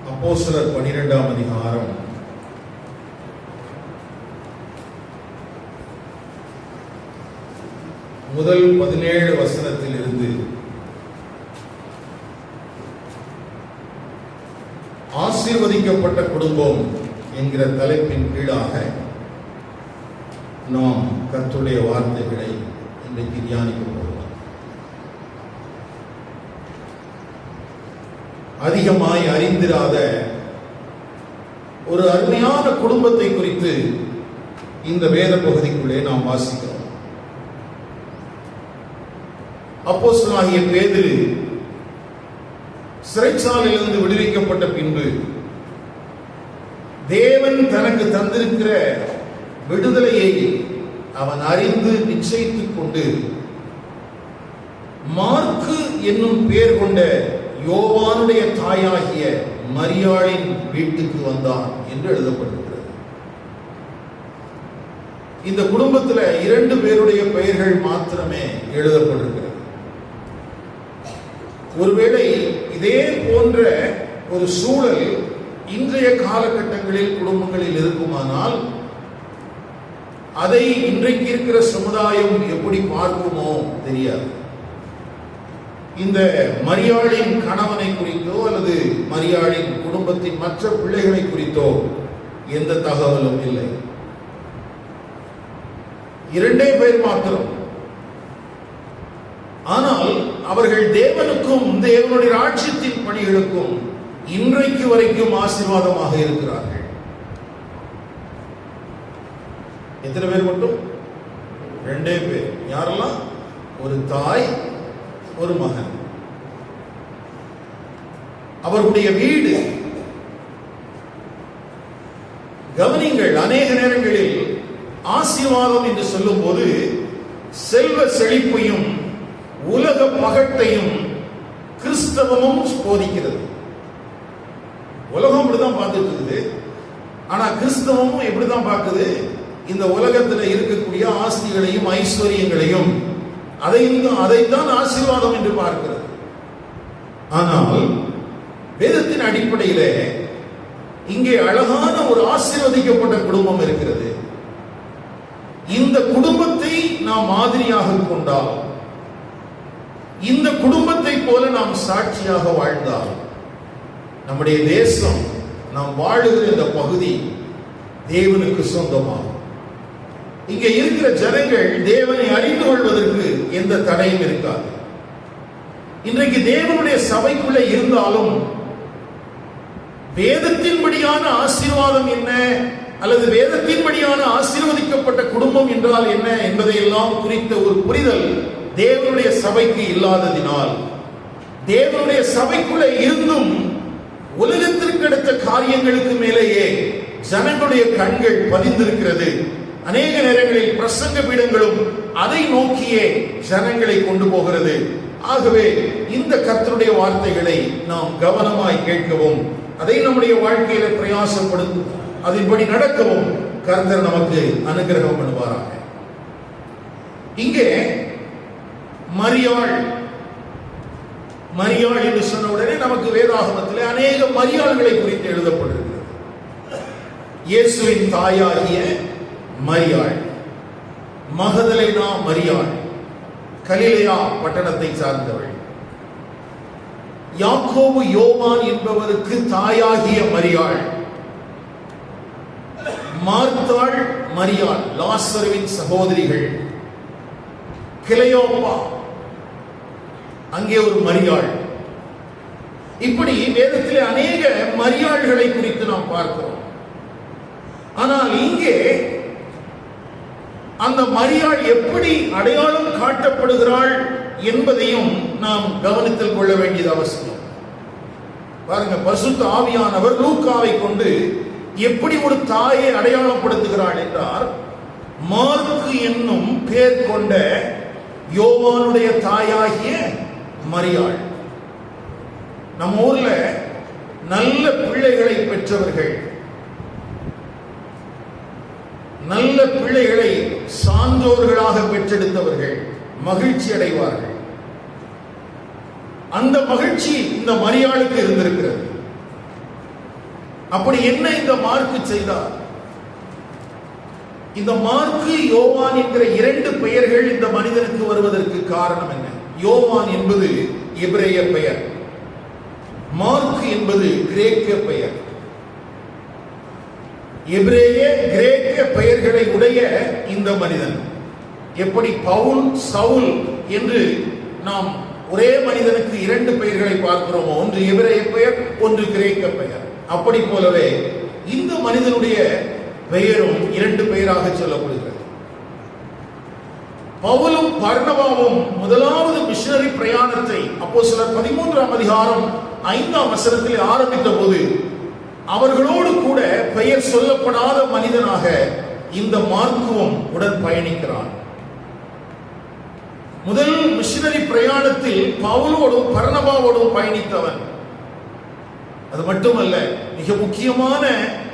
அப்போஸ்தலர் 12ஆம் அதிகாரம் முதல் 17 வசனத்தில் இருந்து ஆசீர்வதிக்கப்பட்ட குடும்பம் என்கிற தலைப்பின் கீழாக நாம் கர்த்தருடைய வார்த்தைகளை இன்றைக்கு தியானிக்க போகிறோம். அதிகமாய் அறிந்திராத ஒரு அருமையான குடும்பத்தை குறித்து இந்த வேத பகுதிக்குள்ளே நாம் வாசிக்கிறோம். அப்போஸ்தலனாகிய பேதுரு சிறைச்சாலையிலிருந்து விடுவிக்கப்பட்ட பின்பு தேவன் தனக்கு தந்திருக்கிற விடுதலையை அவன் அறிந்து நிச்சயித்துக் கொண்டு மாற்கு என்னும் பெயர் கொண்ட யோவானுடைய தாயாகிய மரியாளின் வீட்டுக்கு வந்தான் என்று எழுதப்பட்டிருக்கிறது. இந்த குடும்பத்தில் 2 பேருடைய பெயர்கள் மாத்திரமே எழுதப்பட்டிருக்கிறது. ஒருவேளை இதே போன்ற ஒரு சூழல் இன்றைய காலகட்டங்களில் குடும்பங்களில் இருக்குமானால் அதை இன்றைக்கு இருக்கிற சமுதாயம் எப்படி பார்க்குமோ தெரியாது. இந்த மரியாளின் கணவனை குறித்தோ அல்லது மரியாளின் குடும்பத்தின் மற்ற பிள்ளைகளை குறித்தோ எந்த தகவலும் இல்லை. 2 பேர் மாத்திரம். ஆனால் அவர்கள் தேவனுக்கும் தேவனுடைய ராஜ்யத்தின் பணிகளுக்கும் இன்றைக்கு வரைக்கும் ஆசீர்வாதமாக இருக்கிறார்கள். எத்தனை பேர் மட்டும்? 2 பேர். யாரெல்லாம்? ஒரு தாய், ஒரு மகன். அவர்களுடைய வீடு கவனிங்கள், அநேக நேரங்களில் ஆசீர்வாதம் என்று சொல்லும் போது செல்வ செழிப்பையும் உலக பகட்டையும் கிறிஸ்தவமும் போதிக்கிறது. உலகம் இப்படிதான் பார்த்துட்டு இருக்குது. ஆனா கிறிஸ்தவமும் எப்படிதான் பார்க்குது? இந்த உலகத்தில் இருக்கக்கூடிய ஆஸ்திகளையும் ஐஸ்வர்யங்களையும் அதைத்தான் ஆசீர்வாதம் என்று பார்க்கிறது. ஆனால் வேதத்தின் அடிப்படையிலே இங்கே அழகான ஒரு ஆசீர்வதிக்கப்பட்ட குடும்பம் இருக்கிறது. இந்த குடும்பத்தை நாம் மாதிரியாக கொண்டால், இந்த குடும்பத்தை போல நாம் சாட்சியாக வாழ்ந்தால், நம்முடைய தேசம், நாம் வாழுகிற இந்த பகுதி தேவனுக்கு சொந்தமாகும். இங்கே இருக்கிற ஜனங்கள் தேவனை அறிந்து கொள்வதற்கு எந்த தடையும் இருக்காது. இன்றைக்கு தேவனுடைய சபைக்குள்ளே இருந்தாலும் வேதத்தின்படியான ஆசீர்வாதம் என்ன அல்லது வேதத்தின்படியான ஆசீர்வதிக்கப்பட்ட குடும்பம் என்றால் என்ன என்பதையெல்லாம் குறித்த ஒரு புரிதல் தேவனுடைய சபைக்கு இல்லாததினால், தேவனுடைய சபைக்குள்ளே இருந்தும் உலகத்திற்கு அடுத்த காரியங்களுக்கு மேலேயே ஜனங்களுடைய கண்கள் பதிந்திருக்கிறது. அநேக நேரங்களில் பிரசங்க பீடங்களும் அதை நோக்கியே ஜனங்களை கொண்டு போகிறது. ஆகவே இந்த கர்த்தருடைய வார்த்தைகளை நாம் கவனமாய் கேட்கவும், அதை நம்முடைய வாழ்க்கையில பிரயாசப்படுத்தும், அதன்படி நடக்கவும் கர்த்தர் நமக்கு அனுகிரகம் பண்ணுவாராக. இங்கே மரியாள் என்று சொன்ன உடனே நமக்கு வேதாகமத்திலே அநேக மரியாள்களை குறித்து எழுதப்பட்டிருக்கிறது. இயேசுவின் தாயாகிய மரியாள், மகதலேனா மரியாள், கலிலேயா பட்டணத்தை சார்ந்தவள். யாக்கோபு யோவான் என்பவருக்கு தாயாகிய மரியாள், மார்த்தாள் மரியாள், லாசருவின் சகோதரிகள். கிளையோப்பா, அங்கே ஒரு மரியாள். இப்படி வேதத்திலே அநேக மரியாள்களை குறித்து நாம் பார்க்கிறோம். ஆனால் இங்கே அந்த மரியாள் எப்படி அடையாளம் காட்டப்படுகிறாள் என்பதையும் நாம் கவனத்தில் கொள்ள வேண்டியது அவசியம். பாருங்க, பரிசுத்த ஆவியானவர் லூக்காவை கொண்டு எப்படி ஒரு தாயை அடையாளப்படுத்துகிறாள் என்றால், மாற்கு என்னும் பெயர் கொண்ட யோவானுடைய தாயாகிய மரியாள். நம்ம ஊர்ல நல்ல பிள்ளைகளை பெற்றவர்கள், நல்ல பிள்ளைகளை சான்றோர்களாக பெற்றெடுத்தவர்கள் மகிழ்ச்சி அடைவார்கள். அந்த மகிழ்ச்சி இந்த மரியாளுக்கு இருந்திருக்கிறது. அப்படி என்ன இந்த மார்க்கு செய்தார்? இந்த மார்க்கு, யோவான் என்கிற இரண்டு பெயர்கள் இந்த மனிதனுக்கு வருவதற்கு காரணம் என்ன? யோவான் என்பது எபிரேய பெயர், மார்க்கு என்பது கிரேக்க பெயர். எபிரேய கிரேக்க பெயர்களை உடைய இந்த மனிதன், எப்படி பவுல், சவுல் என்று நாம் ஒரே மனிதனுக்கு இரண்டு பெயர்களை பார்க்கிறோமோ, ஒன்று எபிரேய பெயர், ஒன்று கிரேக்க பெயர், அப்படி போலவே இந்த மனிதனுடைய பெயரும் இரண்டு பெயராக சொல்லப்படுகிறது. பவுலும் பர்னபாவும் முதலாவது மிஷனரி பிரயாணத்தை அப்போஸ்தலர் 13ஆம் அதிகாரம் 5ஆம் வசனத்தில் ஆரம்பித்த போது அவர்களோடு கூட பெயர் சொல்லப்படாத மனிதனாக இந்த மார்க்குவும் உடன் பயணிக்கிறான். முதல் மிஷனரி பிரயாணத்தில் பவுலோடும் பர்னபாவோடும் பயணித்தவன். அது மட்டுமல்ல, மிக முக்கியமான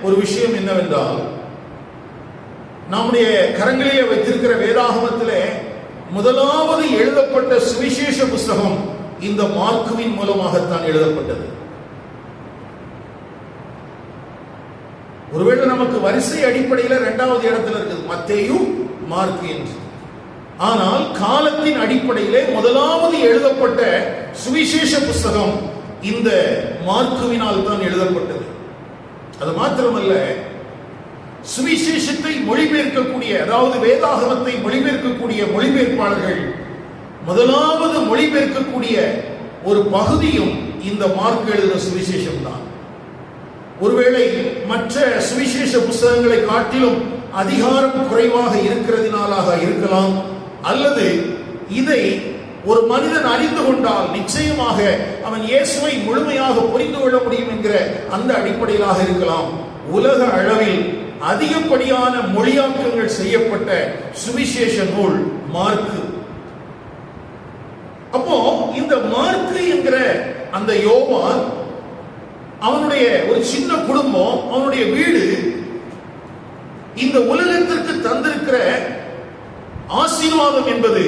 ஒரு விஷயம் என்னவென்றால், நம்முடைய கரங்களிலே வைத்திருக்கிற வேதாகமத்திலே முதலாவது எழுதப்பட்ட சுவிசேஷ புஸ்தகம் இந்த மார்க்குவின் மூலமாகத்தான் எழுதப்பட்டது. ஒருவேளை நமக்கு வரிசை அடிப்படையில் இரண்டாவது இடத்துல இருக்குது மத்தேயு, மார்க்கு என்று. ஆனால் காலத்தின் அடிப்படையிலே முதலாவது எழுதப்பட்ட சுவிசேஷ புஸ்தகம் இந்த மார்க்குவினால் தான் எழுதப்பட்டது. அது மாத்திரமல்ல, சுவிசேஷத்தை மொழிபெயர்க்கக்கூடிய, அதாவது வேதாகமத்தை மொழிபெயர்க்கக்கூடிய மொழிபெயர்ப்பாளர்கள் முதலாவது மொழிபெயர்க்கக்கூடிய ஒரு பகுதியும் இந்த மார்க் எழுதின சுவிசேஷம் தான். ஒருவேளை மற்ற சுவிசேஷ புஸ்தகங்களை காட்டிலும் அதிகாரம் குறைவாக இருக்கிறதினாலாக இருக்கலாம், அல்லது இதை ஒரு மனிதன் அறிந்து கொண்டால் நிச்சயமாக அவன் இயேசுவை முழுமையாக புரிந்து கொள்ள முடியும் என்கிற அந்த அடிப்படையிலாக இருக்கலாம். உலக அளவில் அதிகப்படியான மொழியாக்கங்கள் செய்யப்பட்ட சுவிசேஷ நூல் மார்க்கு. அப்போ இந்த மார்க்கு என்கிற அந்த யோவான், அவனுடைய ஒரு சின்ன குடும்பம், அவனுடைய வீடு இந்த உலகத்திற்கு தந்திருக்கிற ஆசீர்வாதம் என்பது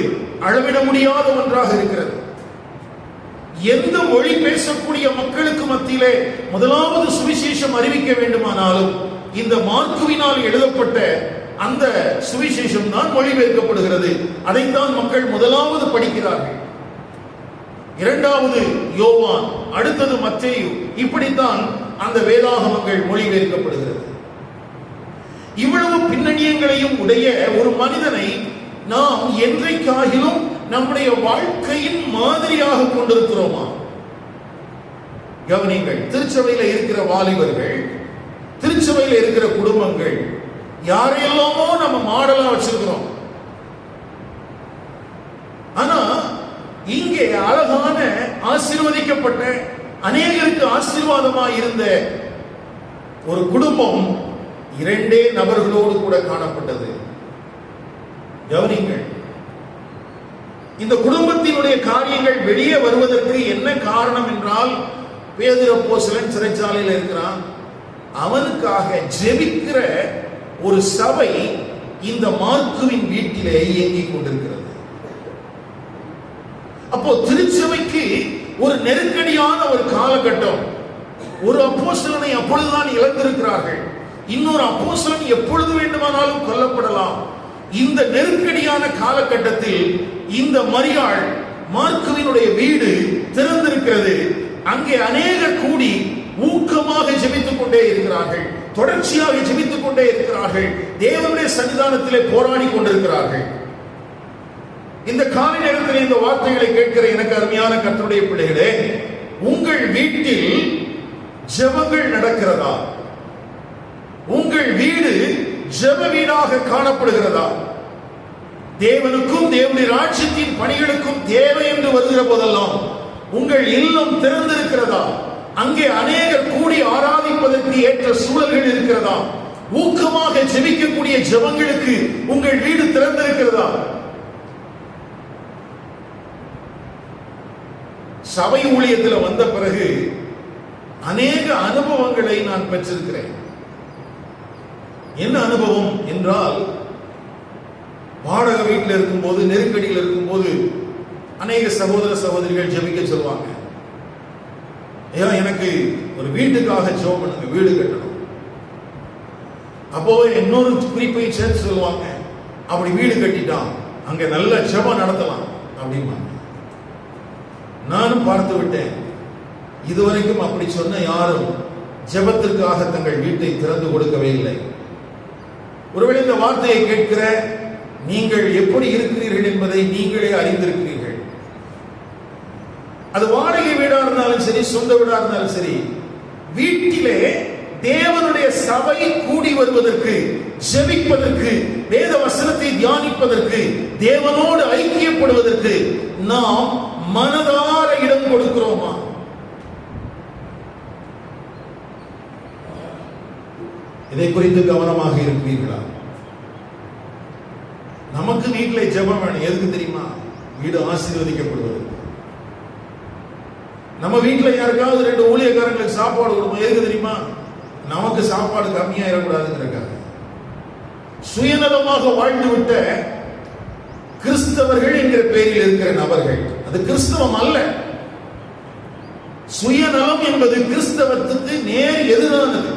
அளவிட முடியாத ஒன்றாக இருக்கிறது. எந்த மொழி பேசக்கூடிய மக்களுக்கு மத்தியிலே முதலாவது சுவிசேஷம் அறிவிக்க வேண்டுமானாலும் இந்த மார்க்குவினால் எழுதப்பட்ட அந்த சுவிசேஷம் தான் மொழிபெயர்க்கப்படுகிறது. அதைத்தான் மக்கள் முதலாவது படிக்கிறார்கள். இரண்டாவது யோவான், அடுத்தது மத்தேயு, இப்படித்தான் அந்த வேதாகமங்கள் மொழிபெயர்க்கப்படுகிறது. இவ்வளவு பின்னணியங்களையும் உடைய ஒரு மனிதனை நாம் என்றைக்காகிலும் நம்முடைய வாழ்க்கையின் மாதிரியாக கொண்டிருக்கிறோமா? கவனிங்கள், திருச்சபையில் இருக்கிற வாலிபர்கள், திருச்சபையில் இருக்கிற குடும்பங்கள், யாரையெல்லாமோ நம்ம மாடலா வச்சிருக்கிறோம். ஆனா இங்கே அழகான ஆசீர்வதிக்கப்பட்ட, அநேகருக்கு ஆசீர்வாதமாக இருந்த ஒரு குடும்பம் இரண்டே நபர்களோடு கூட காணப்பட்டது. கவனிங்கள், இந்த குடும்பத்தினுடைய காரியங்கள் வெளியே வருவதற்கு என்ன காரணம் என்றால், பேதுரு அப்போஸ்தலன் சிறைச்சாலையில் இருக்கிறான். அவனுக்காக ஜெபிக்கிற ஒரு சபை இந்த மார்க்குவின் வீட்டிலே இயங்கிக் கொண்டிருக்கிறது. அப்போ திருச்சபைக்கு ஒரு நெருக்கடியான ஒரு காலகட்டம். ஒரு அப்போஸ்தலனை அப்பொழுதுதான் இழந்திருக்கிறார்கள். இன்னொரு அப்போஸ்தலன் எப்பொழுது வேண்டுமானாலும் கொல்லப்படலாம். இந்த நெருக்கடியான காலகட்டத்தில் இந்த மரியாள், மார்க்குவினுடைய வீடு திறந்திருக்கிறது. அங்கே அநேகர் கூடி ஊக்கமாக ஜெபித்துக் கொண்டே இருக்கிறார்கள், தொடர்ச்சியாக ஜெபித்துக் கொண்டே இருக்கிறார்கள், தேவனுடைய சன்னிதானத்திலே போராடி கொண்டிருக்கிறார்கள். இந்த காலை நேரத்தில் இந்த வார்த்தைகளை கேட்கிற எனக்கு அருமையான கர்த்தருடைய பிள்ளைகளே, உங்கள் வீட்டில் ஜெபங்கள் நடக்கிறதா? உங்கள் வீடு ஜெப வீடாக காணப்படுகிறதா? தேவனுக்கும் தேவனுடைய ராஜ்யத்தின் பணிகளுக்கும் தேவை என்று வருகிற போதெல்லாம் உங்கள் இல்லம் திறந்திருக்கிறதா? அங்கே அநேகர் கூடி ஆராதிப்பதற்கு ஏற்ற சூழல்கள் இருக்கிறதா? ஊக்கமாக ஜெபிக்கக்கூடிய ஜெபங்களுக்கு உங்கள் வீடு திறந்திருக்கிறதா? சபை ஊழியத்தில் வந்த பிறகு அநேக அனுபவங்களை நான் பெற்றிருக்கிறேன். என்ன அனுபவம் என்றால், வாடகை வீட்டில் இருக்கும்போது, நெருக்கடியில் இருக்கும்போது அநேக சகோதர சகோதரிகள் ஜெபிக்க சொல்வாங்க. ஐயா எனக்கு ஒரு வீட்டுக்காக ஜெபம் பண்ணுங்க, வீடு கட்டணும். அப்போ இன்னொரு குறிப்பை சேர்த்து சொல்லுவாங்க, அப்படி வீடு கட்டிட்டான் அங்க நல்ல ஜெபம் நடத்தலாம் அப்படிமா. நானும் பார்த்து விட்டேன், இதுவரைக்கும் அப்படி சொன்ன யாரும் ஜெபத்திற்காக தங்கள் வீட்டை திறந்து கொடுக்கவே இல்லை. ஒருவேளை இந்த வார்த்தையை கேட்கிற நீங்கள் எப்படி இருக்கிறீர்கள் என்பதை நீங்களே அறிந்திருக்கிறீர்கள். அது வாடகை வீடா இருந்தாலும் சரி, சொந்த வீடா இருந்தாலும் சரி, வீட்டிலே தேவனுடைய சபை கூடி வருவதற்கு, ஜெபிப்பதற்கு, வேத வசனத்தை தியானிப்பதற்கு, தேவனோடு ஐக்கியப்படுவதற்கு நாம் மனதார இடம் கொடுக்கிறோமா? இதை குறித்து கவனமாக இருக்கிறீர்களா? நமக்கு வீட்டில் ஜெபம் வேணும். எதுக்கு தெரியுமா? வீடு ஆசீர்வதிக்கப்படுவது. நம்ம வீட்டில் யாருக்காவது 2 ஊழியக்காரங்களுக்கு சாப்பாடு கொடுப்போம். எதுக்கு தெரியுமா? நமக்கு சாப்பாடு கம்மியாயிடக்கூடாதுங்கிறக்காக. சுயநலமாக வாழ்ந்துவிட்ட கிறிஸ்தவர்கள் என்கிற பெயரில் இருக்கிற நபர்கள், அது கிறிஸ்தவம் அல்ல. சுயநலம் என்பது கிறிஸ்தவத்துக்கு நேர் எதிரானது.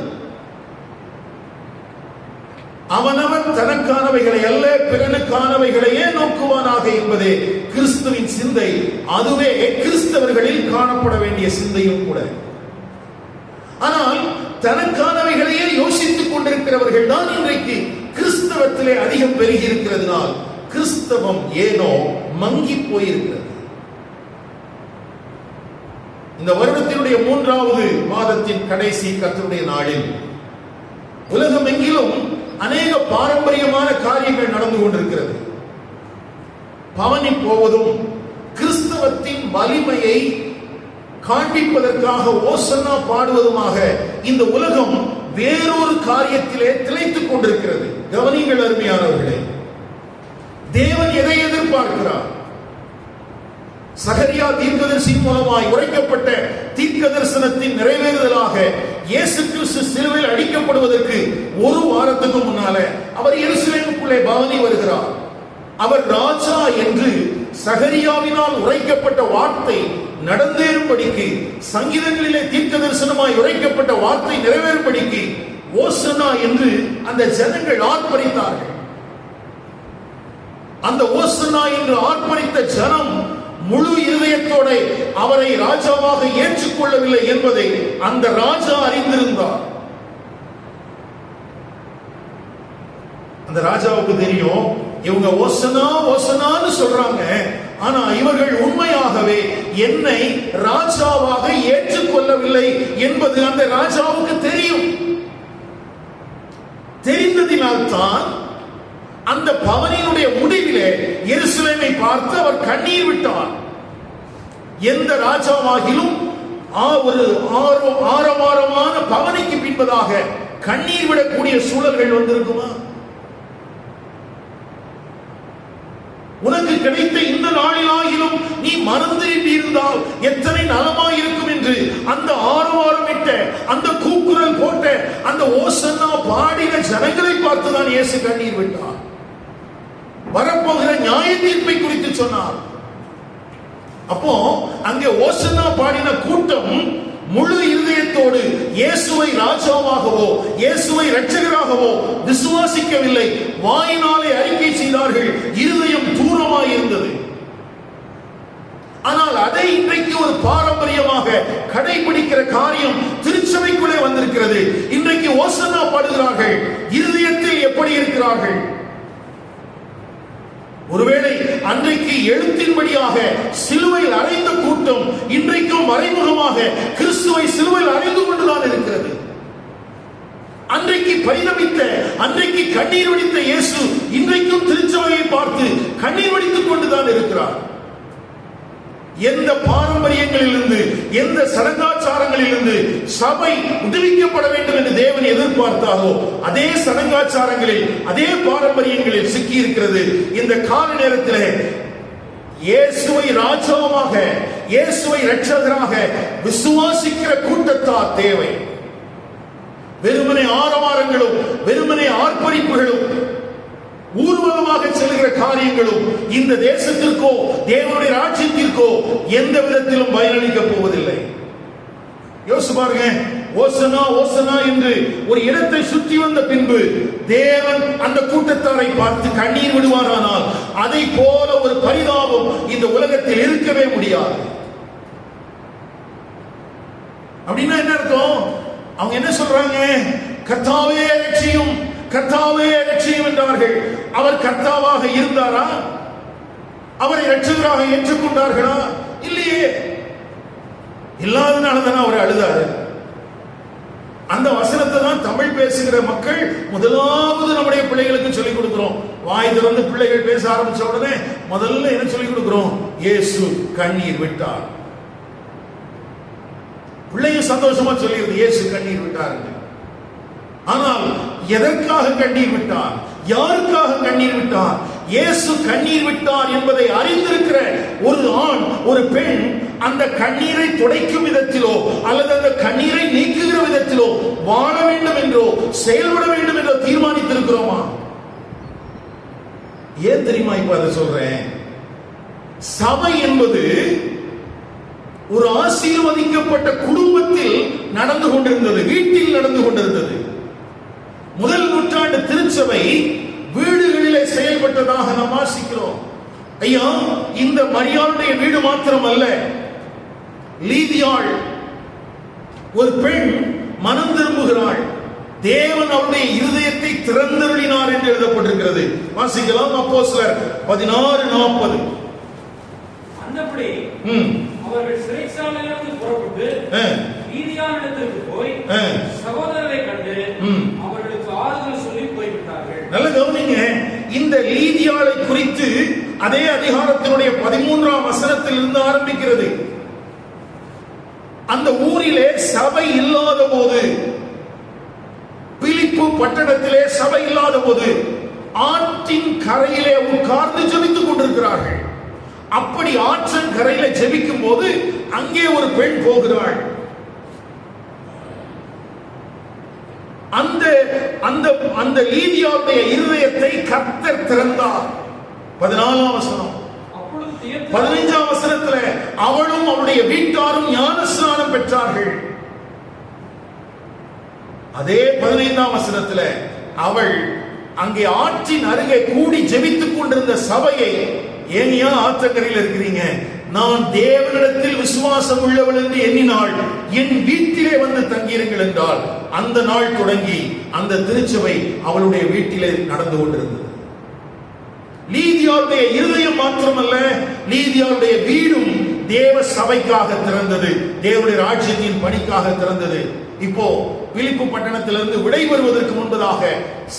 அவனவன் தனக்கானவைகளை அல்ல பிறனுக்கானவைகளையே நோக்குவானாக என்பதே கிறிஸ்துவின் சிந்தை. அதுவே கிறிஸ்தவர்களில் காணப்பட வேண்டிய சிந்தையும் கூட. ஆனால் தனக்கானவைகளையே யோசித்துக் கொண்டிருக்கிறவர்கள் தான் இன்றைக்கு கிறிஸ்தவத்திலே அதிகம் பெருகி இருக்கிறதுனால் கிறிஸ்தவம் ஏனோ மங்கி போயிருக்கிறது. இந்த வருடத்தினுடைய 3வது மாதத்தின் கடைசி கர்த்தருடைய நாளில் உலகம் எங்கிலும் அநேக பாரம்பரியமான காரியங்கள் நடந்து கொண்டிருக்கிறது. பவனி போவதும் கிறிஸ்தவத்தின் வலிமையை காண்பிப்பதற்காக ஓசன்னா பாடுவதுமாக இந்த உலகம் வேறொரு காரியத்திலே திளைத்துக் கொண்டிருக்கிறது. கவனிங்கள் அருமையானவர்களே, தேவன் எதை எதிர்பார்க்கிறார்? சகரியா தீர்க்கதரிசி மூலமாய் உரைக்கப்பட்ட தீர்க்க தரிசனத்தின் நிறைவேறுதலாக இயேசு கிறிஸ்து சிலுவையில் அடிக்கப்படுவதற்கு 1 வாரத்துக்கு முன்னால அவர் எருசலேமுக்குள்ளே பவனி வருகிறார். அவர் ராஜா என்று சகரியாவினால் உரைக்கப்பட்ட வார்த்தை நடந்தேறும்படிக்கு, சங்கீதங்களிலே தீர்க்க தரிசனமாய் உரைக்கப்பட்ட வார்த்தை நிறைவேறும்படிக்கு ஓசன்னா என்று அந்த ஜனங்கள் ஆர்ப்பரித்தார்கள். அந்த ஓசன்னா என்று ஆர்ப்பரித்த ஜனம் முழு இருதயத்தோட அவரை ராஜாவாக ஏற்றுக்கொள்ளவில்லை என்பதை அந்த ராஜா அறிந்திருந்தார். அந்த ராஜாவுக்கு தெரியும், இவங்க ஓசனா ஓசனான்னு சொல்றாங்க, ஆனா இவர்கள் உண்மையாகவே என்னை ராஜாவாக ஏற்றுக்கொள்ளவில்லை என்பது அந்த ராஜாவுக்கு தெரியும். தெரிந்ததினால்தான் அந்த பவனியினுடைய முடிவிலே எருசலேமை பார்த்து அவர் கண்ணீர் விட்டார். எந்த ராஜாவாகிலும் ஒரு ஆரவாரமான பவனிக்கு பின்பதாக கண்ணீர் விடக்கூடிய சூழல்கள் வந்திருக்குமா? உனக்கு கிடைத்த இந்த நாளிலாகிலும் நீ மனம் திரும்பி இருந்தால் எத்தனை நலமாய் இருக்கும் என்று அந்த ஆரவாரமிட்ட, அந்த கூக்குரல் போட்ட, அந்த ஓசன்னா பாடின ஜனங்களை பார்த்துதான் இயேசு கண்ணீர் விட்டார். வரப்போகிற நியாய தீர்ப்பை குறித்து சொன்னார். அப்போ அங்கே ஓசன்னா பாடின கூட்டம் முழு இருதயத்தோடு இயேசுவை ராஜாவாகவோ இயேசுவை இரட்சகராகவோ விசுவாசிக்கவில்லை. வாயினாலே அறிக்கை செய்தார்கள், இருதயம் தூரமாய் இருந்தது. ஆனால் அதை இன்றைக்கு ஒரு பாரம்பரியமாக கடைபிடிக்கிற காரியம் திருச்சபைக்குள்ளே வந்திருக்கிறது. இன்றைக்கு ஓசன்னா பாடுகிறார்கள், இருதயத்தில் எப்படி இருக்கிறார்கள்? ஒருவேளை அன்றைக்கு எழுத்தின்படியாக சிலுவையில் அறைந்த கூட்டம் இன்றைக்கும் மறைமுகமாக கிறிஸ்துவை சிலுவையில் அறைந்து கொண்டுதான் இருக்கிறது. அன்றைக்கு பரிணமித்த, அன்றைக்கு கண்ணீர் வடித்த இயேசு இன்றைக்கும் திருச்சபையை பார்த்து கண்ணீர் வடித்துக் கொண்டுதான் இருக்கிறார். எந்த பாரம்பரியங்களிலிருந்து, எந்த சடங்காச்சாரங்களிலிருந்து சபை விடுவிக்கப்பட வேண்டும் என்று தேவன் எதிர்பார்த்தாரோ அதே சடங்காச்சாரங்களில், அதே பாரம்பரியங்களில் சிக்கி இருக்கிறது. இந்த கால நேரத்தில் இயேசுவை ராஜாவாக, இயேசுவை இரட்சகராக விசுவாசிக்கிற கூட்டத்தார் தேவை. வெறுமனே ஆரவாரங்களும் வெறுமனே ஆர்ப்பரிப்புகளும் ஊர்வலமாக செல்கிற காரியங்களும் இந்த தேசத்திற்கோ தேவனுடைய ராஜ்யத்திற்கோ எந்த விதத்திலும் பயனளிக்க போவதில்லை. யோசிச்சு பாருங்க, ஓசனா ஓசனா என்று ஒரு இடத்தை சுற்றி வந்த பின்பு தேவன் அந்த கூட்டத்தாரை பார்த்து கண்ணீர் விடுவாரானால் அதை போல ஒரு பரிதாபம் இந்த உலகத்தில் இருக்கவே முடியாது. அப்படின்னா என்ன அர்த்தம்? அவங்க என்ன சொல்றாங்க? கர்த்தாவே ரட்சியும், கர்த்தாவே ரட்சியும் என்றார்கள். அவர் கர்த்தாவாக இருந்தாரா? அவரை ரட்சகராக ஏற்றுக்கொண்டார்களா? இல்லையே. இல்லாதனாலதான் அவர் அழுதாரு. அந்த வசனத்தை தான் தமிழ் பேசுகிற மக்கள் முதலாவது நம்முடைய பிள்ளைகளுக்கு சொல்லிக் கொடுக்கிறோம். வாய் திறந்து பிள்ளைகள் பேச ஆரம்பிச்ச உடனே முதல்ல என்ன சொல்லிக் கொடுக்கிறோம்? இயேசு கண்ணீர் விட்டார். பிள்ளைங்க சந்தோஷமா சொல்லிடுது, இயேசு கண்ணீர் விட்டார். ஆனால் எதற்காக கண்ணீர் விட்டார்? யாருக்காக கண்ணீர் விட்டார்? இயேசு கண்ணீர் விட்டார் என்பதை அறிந்திருக்கிற ஒரு ஆண் ஒரு பெண் அந்த கண்ணீரை துடைக்கும் விதத்திலோ அல்லது அந்த கண்ணீரை நீக்குகிற விதத்திலோ வாழ வேண்டும் என்றோ செயல்பட வேண்டும் என்றோ தீர்மானித்திருக்கிறோமா? ஏன் தெரியுமா இப்ப அதை சொல்றேன்? சபை என்பது ஒரு ஆசீர்வதிக்கப்பட்ட குடும்பத்தில் நடந்து கொண்டிருந்தது, வீட்டில் நடந்து கொண்டிருந்தது. முதல் நூற்றாண்டு திருச்சபை வீடுகளிலே செயல்பட்டதாக நாம் வாசிக்கிறோம். ஐயா, இந்த மரியாளுடைய வீடு மாத்திரம் அல்ல, லீதியாள் ஒரு பெண் மனம் திரும்புகிறாள். தேவன் அவருடைய இருதயத்தை திறந்தருளினார் என்று எழுதப்பட்டிருக்கிறது. வாசிக்கலாம், அப்போஸ்தலர் 16:40. அந்தபடி அவர்கள் சிறைச்சாலையிலிருந்து புறப்பட்டு லீதியாளிடத்திற்கு போய் சகோதரரை கண்டு அவர்களுக்கு ஆறுதல் சொல்லி போய்விட்டார்கள். நல்ல கவனிங்க, இந்த லீதியாளை குறித்து அதே அதிகாரத்தினுடைய 13ஆம் வசனத்தில் இருந்து ஆரம்பிக்கிறது. அந்த ஊரிலே சபை இல்லாத போது, பிலிப்பு பட்டணத்திலே சபை இல்லாத போது ஆற்றின் கரையிலே உட்கார்ந்து ஜெபித்துக் கொண்டிருக்கிறார்கள். அப்படி ஆற்றின் கரையில ஜெபிக்கும் போது அங்கே ஒரு பெண் போகிறாள். அந்த அந்த அந்த லீதியாளுடைய இருதயத்தை கர்த்தர் திறந்தார். 14ஆம் வசனம். 15ஆம் வசனத்துல அவளும் அவளுடைய வீட்டாரும் ஞானஸ்நானம் பெற்றார்கள். அதே 15ஆம் வசனத்துல அவள் அங்கே ஆற்றின் அருகே கூடி ஜெபித்துக் கொண்டிருந்த சபையை, ஏனியா ஆற்றங்கரையில் இருக்கிறீங்க, நான் தேவனிடத்தில் விசுவாசம் உள்ளவள் என்று எண்ணினாள், என் வீட்டிலே வந்து தங்கியிருங்கள் என்றால் அந்த நாள் தொடங்கி அந்த திருச்சபை அவளுடைய வீட்டிலே நடந்து கொண்டிருந்தது. லீதியாளுடைய இருதயம் மாத்திரமல்ல, லீதியாளுடைய வீடும் தேவ சபைக்காக திறந்தது, தேவனுடைய ராஜ்யத்தின் பணிக்காக திறந்தது. இப்போ பிலிப்பு பட்டணத்திலிருந்து விடைபெறுவதற்கு முன்பதாக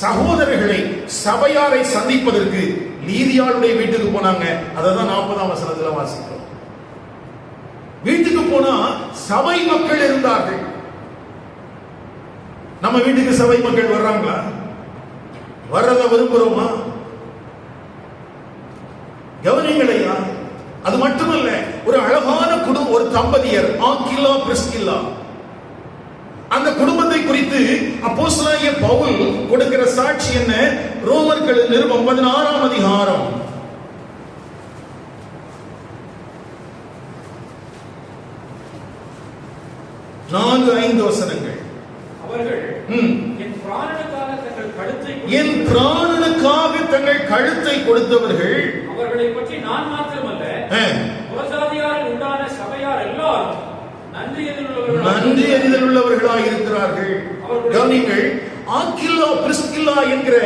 சகோதரர்களை சபையாரை சந்திப்பதற்கு லீதியாளுடைய வீட்டுக்கு போனாங்க. அததான் 40ஆம் வசனத்துல வாசிக்கிறோம். வீட்டுக்கு போனா சபை மக்கள் இருந்தார்கள். நம்ம வீட்டுக்கு சபை மக்கள் வர்றாங்களா? வர்றத விரும்புறோமா? கவனிங்களையா. அது மட்டுமல்ல, ஒரு அழகான குடும்பம், ஒரு தம்பதியர் ஆக்கில்லா பிரிஸ்கில்லா. அந்த குடும்பத்தை குறித்து அப்போஸ்தலனாகிய பவுல் கொடுக்கிற சாட்சி என்ன? ரோமர்கள் நிருபம் 16ஆம் அதிகாரம் 4-5 வசனங்கள். அவர்கள் என் பிராணனுக்காக தங்கள் கழுத்தை கொடுத்தவர்கள். அவர்களை பற்றி நான் மாத்திரமல்ல, புறஜாதியாரில் உண்டான சபையார் எல்லாரும் நன்றி அறிதல் உள்ளவர்களாக இருக்கிறார்கள். கவனிங்கள், ஆக்கில்லா பிரிஸ்கில்லா என்கிற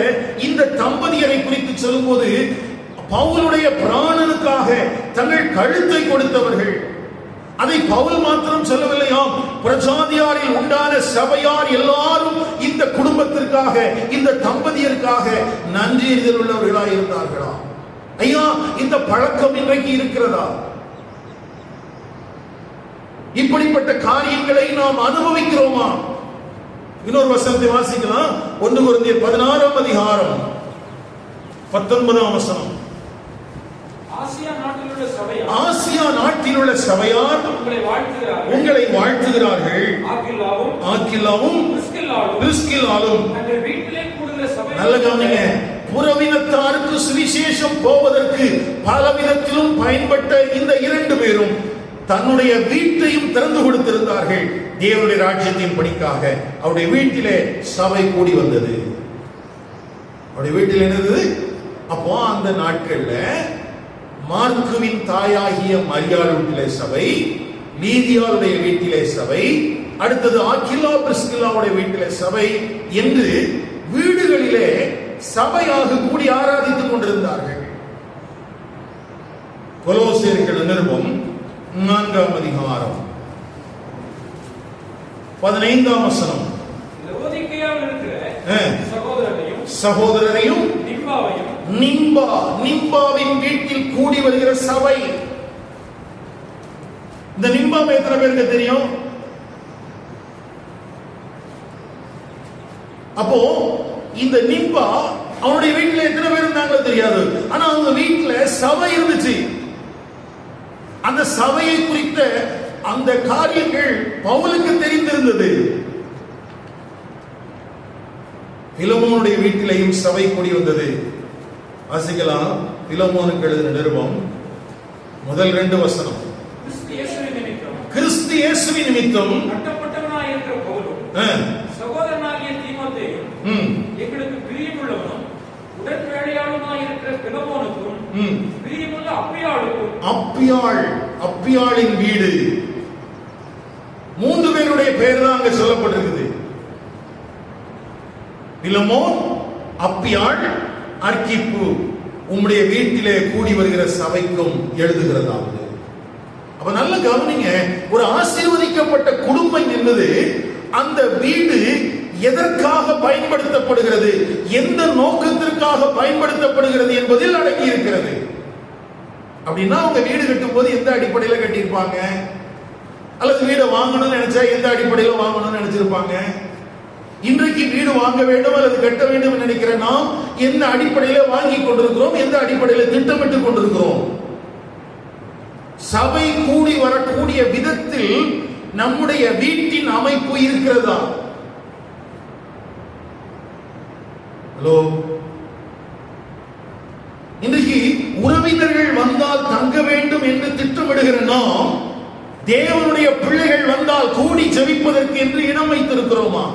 இந்த தம்பதியரை குறித்து சொல்லும்போது பவுலுடைய பிராணனுக்காக தங்கள் கழுத்தை கொடுத்தவர்கள். அதை பவுல் மாத்திரம் சொல்லவில்லையாம், பிரஜாதியாரில் உண்டான சபையார் எல்லாரும் இந்த குடும்பத்திற்காக, இந்த தம்பதியருக்காக நன்றி அறிதல் உள்ளவர்களாக இருந்தார்களா? ஐயா, இந்த பழக்கம் இன்றைக்கு இருக்கிறதா? இப்படிப்பட்ட காரியங்களை நாம் அனுபவிக்கிறோமா? இன்னொரு வசனத்தை வாசிக்கலாம். 1 கொரிந்தியர் 16ஆம் அதிகாரம் 19ஆம் வசனம். ஆசியா நாட்டில் உள்ள சபையார் உங்களை வாழ்த்துகிறார்கள். ஆக்கில்லாவும் பிரிஸ்கில்லாவும். நல்ல கவனிங்க, புறவினத்தாருக்கு சுவிசேஷம் போவதற்கு பல விதத்திலும் பயன்பட்ட இந்த 2 பேரும் தன்னுடைய வீட்டையும் திறந்து கொடுத்திருந்தார்கள் தேவனுடைய ராஜ்யத்தின் பணிக்காக. அவருடைய வீட்டிலே சபை கூடி வந்தது. அவருடைய வீட்டில் என்னது? அப்போ அந்த நாட்கள்ல மார்க்குவின் தாயாகிய மரியாள் வீட்டிலே சபை, லீதியாளுடைய வீட்டிலே சபை, அடுத்தது ஆக்கிலா பிரிஸ்கில்லாவுடைய வீட்டிலே சபை என்று வீடுகளிலே சபையாக கூடி ஆராதித்துக் கொண்டிருந்தார்கள். கொலோசியர்கள் நிருபம் 4ஆம் அதிகாரம் 15ஆம் வசனம். சகோதரரையும் நிம்பாவின் வீட்டில் கூடி வருகிற சபை. இந்த நிம்பாவை எத்தனை பேருக்கு தெரியும்? அப்போ இந்த நிம்பா அவனுடைய வீட்டில் எத்தனை பேர் இருந்தாங்களோ தெரியாது. ஆனா அவங்க வீட்டில் சபை இருந்துச்சு. அந்த சபையை குறித்த அந்த காரியங்கள் பவுலுக்கு தெரிந்திருந்தது. பிலமோனுடைய வீட்டிலேயும் சபை கூடி வந்தது. வாசிக்கலாம். பிலமோனுக்கு எழுதின நிருபம் முதல் 2 வசனம். கிறிஸ்து இயேசுவின் நிமித்தம் கட்டப்பட்டவனாயிருக்கிற பவுலும் சகோதரனாகிய தீமோத்தேயும் எங்களுக்கு பிரியமுள்ளவனும் உடன்வேலையாளுமாயிருக்கிற பிலமோனுக்கும் பிரியமுள்ள அப்பியாளின் வீடு. 3 பேருடைய பெயர் தான் அங்க சொல்லப்பட்டிருக்குது. பிலமோன், அப்பியாள், அர்க்கிப்பு. உம்முடைய வீட்டிலே கூடி வருகிற சபைக்கும் எழுதுகிறதாவது. அப்ப நல்ல கவனிங்க, ஒரு ஆசீர்வதிக்கப்பட்ட குடும்பம் என்பது அந்த வீடு எதற்காக பயன்படுத்தப்படுகிறது, எந்த நோக்கத்திற்காக பயன்படுத்தப்படுகிறது என்பதில் அடங்கி இருக்கிறது. அப்படின்னா அவங்க வீடு கட்டும் போது எந்த அடிப்படையில் கட்டியிருப்பாங்க, அல்லது வீடை வாங்கணும்னு நினைச்சா எந்த அடிப்படையில் வாங்கணும்னு நினைச்சிருப்பாங்க. இன்றைக்கு வீடு வாங்க வேண்டும் அல்லது கட்ட வேண்டும் நினைக்கிற நாம் எந்த அடிப்படையில் வாங்கி கொண்டிருக்கிறோம், எந்த அடிப்படையில் திட்டமிட்டுக் கொண்டிருக்கிறோம்? சபை கூடி வரக்கூடிய விதத்தில் நம்முடைய வீட்டின் அமைப்பு இருக்கிறதா? ஹலோ, இன்றைக்கு உறவினர்கள் வந்தால் தங்க வேண்டும் என்று திட்டமிடுகிற நாம் தேவனுடைய பிள்ளைகள் வந்தால் கூடி ஜெபிப்பதற்கு என்று இடம் வைத்திருக்கிறோமா?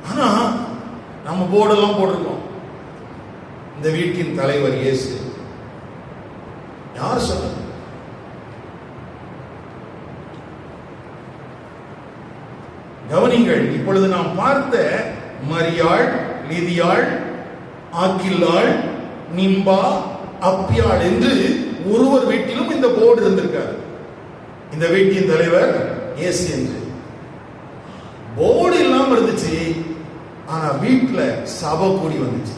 ஆனா நம்ம போர்டெல்லாம் போட்டிருக்கோம், இந்த வீட்டின் தலைவர் இயேசு. யார் சொன்னது? கவனிங்கள். இப்பொழுது நாம் பார்த்த மரியாள், லீதியாள், ஆக்கில்லாள், நிம்பா, அப்பியாள் என்று ஒருவர் வீட்டிலும் இந்த போர்டு இருந்திருக்காரு. இந்த வீட்டின் தலைவர் இயேசு என்று போர்டு இல்லாம இருந்துச்சு. ஆனா வீட்டுல சபை கூடி வந்துச்சு.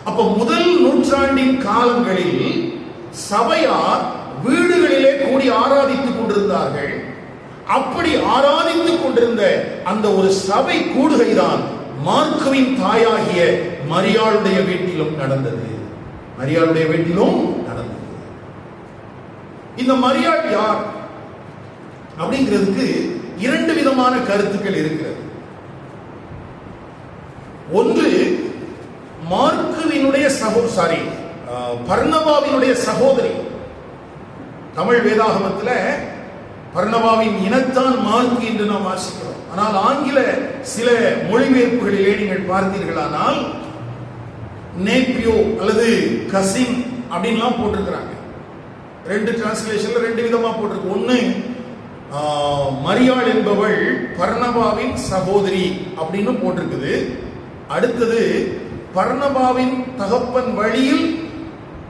அப்ப முதல் நூற்றாண்டின் காலங்களில் சபையார் வீடுகளிலே கூடி ஆராதித்துக் கொண்டிருந்தார்கள். அப்படி ஆராதித்துக் கொண்டிருந்த அந்த ஒரு சபை கூடுகைதான் மார்க்குவின் தாயாகிய மரியாளுடைய வீட்டிலும் நடந்தது. மரியாளுடைய வீட்டிலும் நடந்தது. இந்த மரியாள் யார் அப்படிங்கிறதுக்கு 2 விதமான கருத்துக்கள் இருக்கிறது. ஒன்று, மார்க்குவினுடைய பர்னபாவினுடைய சகோதரி. தமிழ் வேதாகமத்தில் பர்னபாவின் இனத்தான் மார்க்கு என்று நாம் வாசிக்கிறோம். ஆனால் ஆங்கில சில மொழிபெயர்ப்புகளிலே நீங்கள் பார்த்தீர்களானால் நேப்பியோ அல்லது கசின் அப்படின்லாம் போட்டிருக்கிறாங்க. 2 டிரான்ஸ்லேஷன்ல 2 விதமா போட்டிருக்கு. ஒன்னு, மரியாள் என்பவள் பர்னபாவின் சகோதரி அப்படின்னு போட்டிருக்குது. அடுத்தது, பர்னபாவின் தகப்பன் வழியில்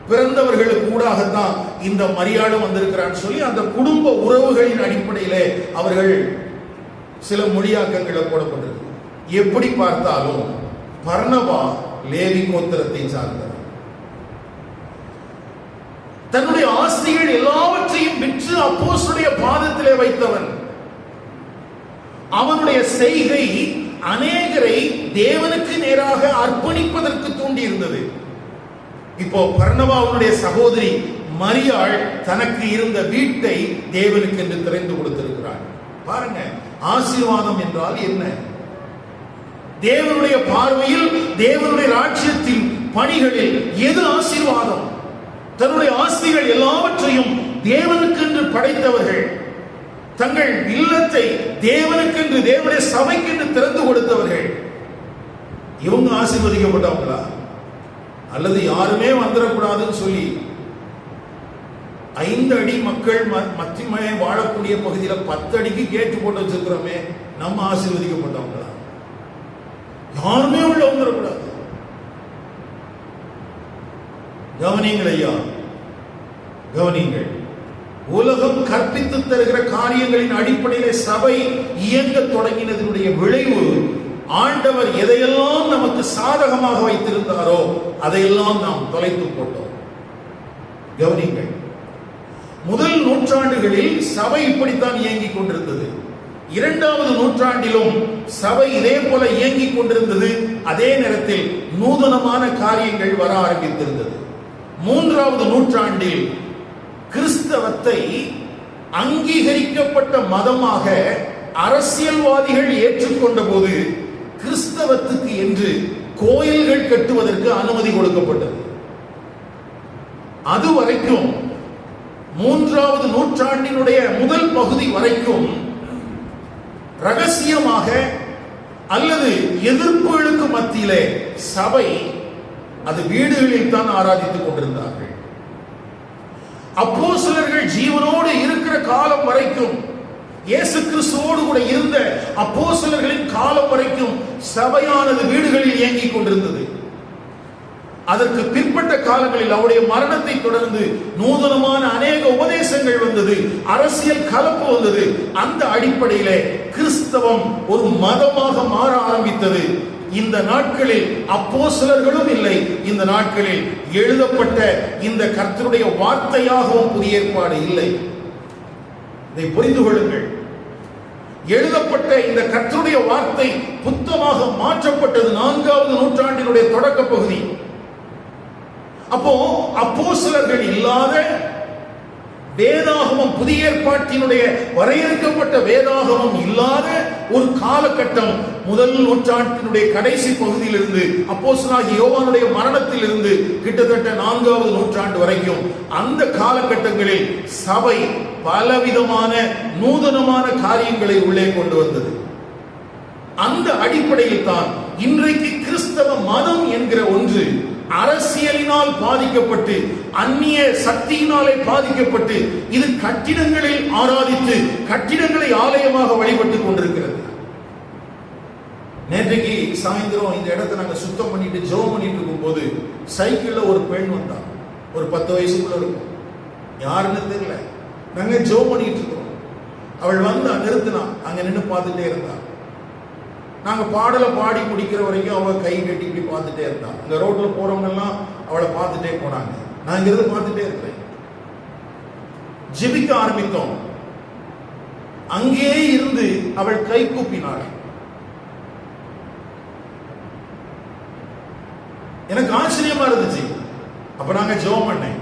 பிறந்தவர்களுக்கு ஊடாகத்தான் இந்த மரியாளும் வந்திருக்கிறான்னு சொல்லி அந்த குடும்ப உறவுகளின் அடிப்படையிலே அவர்கள் சில மொழியாக்கங்களை போடப்பட்டிருக்கு. எப்படி பார்த்தாலும் பர்னபா லேவி கோத்திரத்தை சார்ந்தவர். தன்னுடைய ஆஸ்திகள் எல்லாவற்றையும் விற்று அப்போஸ்தலருடைய பாதத்திலே வைத்தவன். அவனுடைய செய்கை அநேகரை தேவனுக்கு நேராக அர்ப்பணிப்பதற்கு தூண்டி இருந்தது. இப்போ பர்னபாவுடைய சகோதரி மரியாள் தனக்கு இருந்த வீட்டை தேவனுக்கு என்று திறந்து கொடுத்திருக்கிறாள். பாருங்க, ஆசீர்வாதம் என்றால் என்ன? தேவனுடைய பார்வையில், தேவனுடைய ராஜ்யத்தின் பணிகளில் எது ஆசீர்வாதம்? தன்னுடைய ஆஸ்திகள் எல்லாவற்றையும் தேவனுக்கென்று படைத்தவர்கள், தங்கள் இல்லத்தை தேவனுக்கென்று, தேவனுடைய சபைக்கென்று திறந்து கொடுத்தவர்கள், இவங்க ஆசீர்வதிக்கப்பட்டவங்களா? அல்லது யாருமே வந்துடக்கூடாதுன்னு சொல்லி 5 அடி மக்கள் மத்தியமே வாழக்கூடிய பகுதியில் 10 அடிக்கு கேட்டு போட்டு வச்சிருக்கிறோமே, நம்ம ஆசீர்வதிக்கப்பட்டவங்களா? யாருமே உள்ள வந்துடக்கூடாது. கவனிங்கள் ஐயா, கவனிங்கள். உலகம் கற்பித்து தருகிற காரியங்களின் அடிப்படையிலே சபை இயங்க தொடங்கினதனுடைய விளைவு, ஆண்டவர் எதையெல்லாம் நமக்கு சாதகமாக வைத்திருந்தாரோ அதையெல்லாம் நாம் தொலைத்து போட்டோம். கவனிங்கள், முதல் நூற்றாண்டுகளில் சபை இப்படித்தான் இயங்கிக் கொண்டிருந்தது. 2வது நூற்றாண்டிலும் சபை இதே போல இயங்கிக் கொண்டிருந்தது. அதே நேரத்தில் நூதனமான காரியங்கள் வர ஆரம்பித்திருந்தது. 3வது நூற்றாண்டில் கிறிஸ்தவத்தை அங்கீகரிக்கப்பட்ட மதமாக அரசியல்வாதிகள் ஏற்றுக்கொண்ட போது கிறிஸ்தவத்துக்கு என்று கோயில்கள் கட்டுவதற்கு அனுமதி கொடுக்கப்பட்டது. அதுவரைக்கும் 3வது நூற்றாண்டினுடைய முதல் பகுதி வரைக்கும் ரகசியமாக அல்லது எதிர்ப்புகளுக்கு மத்தியிலே சபை அது வீடுகளில் தான் ஆராதித்துக் கொண்டிருந்தார்கள். அப்போஸ்தலர்கள் ஜீவனோடு இருக்கிற காலம் வரைக்கும், இயேசு கிறிஸ்துவோடு கூட இருந்த அப்போஸ்தலர்களின் காலம் வரைக்கும் சபையானது வீடுகளில் இயங்கிக் கொண்டிருந்தது. அதற்கு பிற்பட்ட காலங்களில் அவருடைய மரணத்தை தொடர்ந்து நூதனமான அநேக உபதேசங்கள் வந்தது, அரசியல் கலப்பு வந்தது. அந்த அடிப்படையிலே கிறிஸ்தவம் ஒரு மதமாக மாற ஆரம்பித்தது. இந்த நாட்களில் அப்போஸ்தலர்களும் இல்லை, இந்த நாட்களில் எழுதப்பட்ட இந்த கர்த்தருடைய வார்த்தையாகவும் புதிய ஏற்பாடு இல்லை. இதை புரிந்து கொள்ளுங்கள். எழுதப்பட்ட இந்த கர்த்தருடைய வார்த்தை புத்தகமாக மாற்றப்பட்டது 4வது நூற்றாண்டினுடைய தொடக்க பகுதி. அப்போ அப்போஸ்தலர்கள் இல்லாத வேதாகமம், புதிய ஏற்பாட்டினுடைய வரையறுக்கப்பட்ட வேதாகமம் இல்லாத ஒரு காலகட்டம் முதல் நூற்றாண்டினுடைய கடைசி பகுதியிலிருந்து அப்போஸ்தலனாகிய யோவானுடைய மரணத்தில் இருந்து கிட்டத்தட்ட 4வது நூற்றாண்டு வரைக்கும் அந்த காலகட்டங்களில் சபை பலவிதமான நூதனமான காரியங்களை உள்ளே கொண்டு வந்தது. அந்த அடிப்படையில் தான் இன்றைக்கு கிறிஸ்தவ மதம் என்கிற ஒன்று அரசியலினால் பாதிக்கப்பட்டு, அந்நிய சக்தியினாலே பாதிக்கப்பட்டு, இது கட்டிடங்களில் ஆராதித்து கட்டிடங்களை ஆலயமாக வழிபட்டுக் கொண்டிருக்கிறது. நேற்றைக்கு சாயந்தரம் இந்த இடத்தை நாங்க சுத்தம் பண்ணிட்டு ஜெபம் பண்ணிட்டு இருக்கும் போது சைக்கிள்ல ஒரு பெண் வந்தா, ஒரு 10 வயசுக்குள்ள இருக்கும், யாருன்னு தெரியல. நாங்க ஜெபம் பண்ணிட்டு இருக்கோம். அவள் வந்து நிறுத்தினா, அங்க நின்று பார்த்துட்டே இருந்தா. நாங்க பாடலை பாடி முடிக்கிற வரைக்கும் அவ கை கட்டி இப்படி பார்த்துட்டே இருந்தா. இந்த ரோட்ல போறவங்க எல்லாம் அவளை பார்த்துட்டே போனாங்க. நான் இங்கிருந்து பார்த்துட்டே இருக்கிறேன். ஜெபிக்க ஆரம்பித்தோம். அங்கே இருந்து அவள் கை கூப்பினாள். எனக்கு ஆச்சரியமா இருந்துச்சு. அப்ப நாங்க ஜெபம் பண்ணேன்,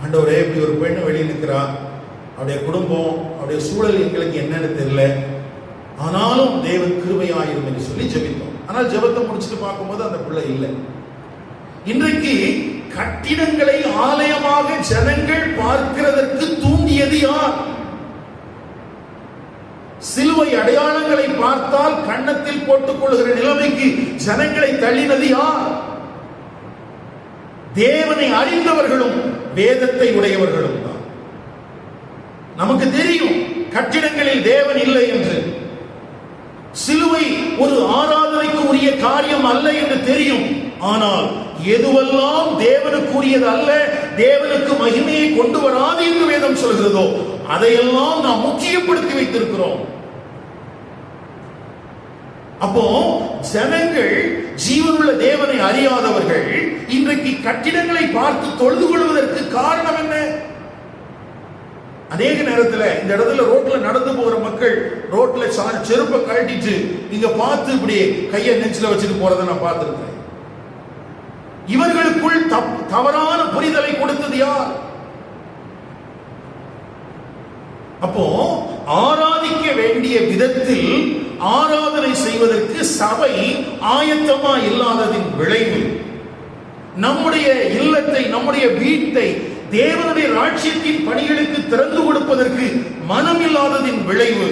ஆண்டவரே இப்படி ஒரு பெண்ணு வெளியே நிற்கிறா, அவருடைய குடும்பம், அவருடைய சூழல் எங்களுக்கு என்னன்னு தெரியல, ஆனாலும் தேவன் கிருபையாயிரும் என்று சொல்லி ஜெபித்தோம். ஆனால் ஜெபத்தை முடிச்சுட்டு பார்க்கும்போது அந்த பிள்ளை இல்லை. இன்றைக்கு கட்டிடங்களை ஆலயமாக ஜனங்கள் பார்க்கிறதற்கு தூண்டியது யார்? சிலுவை அடையாளங்களை பார்த்தால் கன்னத்தில் போட்டுக் கொள்கிற நிலைமைக்கு ஜனங்களை தள்ளினது யார்? தேவனை அறிந்தவர்களும் வேதத்தை உடையவர்களும் தான். நமக்கு தெரியும் கட்டிடங்களில் தேவன் இல்லை என்று. சிலுவை ஒரு ஆராதனைக்கு உரிய காரியம் அல்ல என்று தெரியும். ஆனால் எதுவெல்லாம் தேவனுக்குரியது அல்ல, தேவனுக்கு மகிமையை கொண்டு வராது என்று வேதம் சொல்கிறதோ அதையெல்லாம் நாம் முக்கியப்படுத்தி வைத்திருக்கிறோம். அப்போ ஜனங்கள், ஜீவனுள்ள தேவனை அறியாதவர்கள் இன்றைக்கு கட்டிடங்களை பார்த்து தொழுது கொள்வதற்கு காரணம் என்ன? அநேக நேரத்தில் இந்த இடத்துல ரோட்ல நடந்து போகிற மக்கள் ரோட்ல செருப்பை கழட்டிட்டு இங்க பார்த்து இப்படி கையை நெஞ்சில வச்சுட்டு போறதை நான் பார்த்திருக்கிறேன். இவர்களுக்குள் தவறான புரிதலை கொடுத்தது யார்? அப்போ ஆராதிக்க வேண்டிய விதத்தில் ஆராதனை செய்வதற்கு சபை ஆயத்தமா இல்லாததின் விளைவு நம்முடைய இல்லத்தை, நம்முடைய வீட்டை தேவனுடைய ராஜ்யத்தின் பணிகளுக்கு திறந்து கொடுப்பதற்கு மனம் இல்லாததின் விளைவு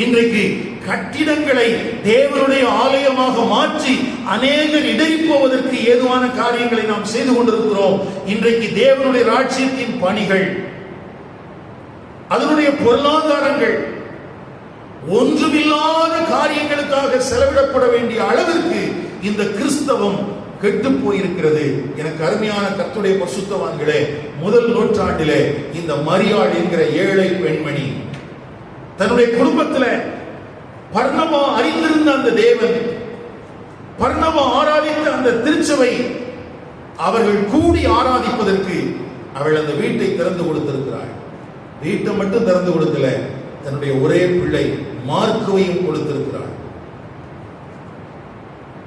இன்றைக்கு கட்டிடங்களை தேவனுடைய ஆலயமாக மாற்றி அநேகர் இடறிப்போவதற்கு ஏதுவான காரியங்களை நாம் செய்து கொண்டிருக்கிறோம். இன்றைக்கு தேவனுடைய ராஜ்யத்தின் பணிகள், அதனுடைய பொருளாதாரங்கள் ஒன்றுமில்லாத காரியங்களுக்காக செலவிடப்பட வேண்டிய அளவிற்கு இந்த கிறிஸ்தவம் கெட்டு போயிருக்கிறது. எனக்கு அருமையான கர்த்தருடைய பரிசுத்தவான்களே, முதல் நூற்றாண்டிலே இந்த மரியாள் என்கிற ஏழை பெண்மணி தன்னுடைய குடும்பத்தில் பர்னபா அறிந்திருந்த அந்த தேவன், பர்னபா ஆராதித்த அந்த திருச்சபை, அவர்கள் கூடி ஆராதிப்பதற்கு அவள் அந்த வீட்டை திறந்து கொடுத்திருக்கிறாள். வீட்டை மட்டும் திறந்து கொடுக்கல, தன்னுடைய ஒரே பிள்ளை மார்க்குவையும் கொடுத்திருக்கிறாள்.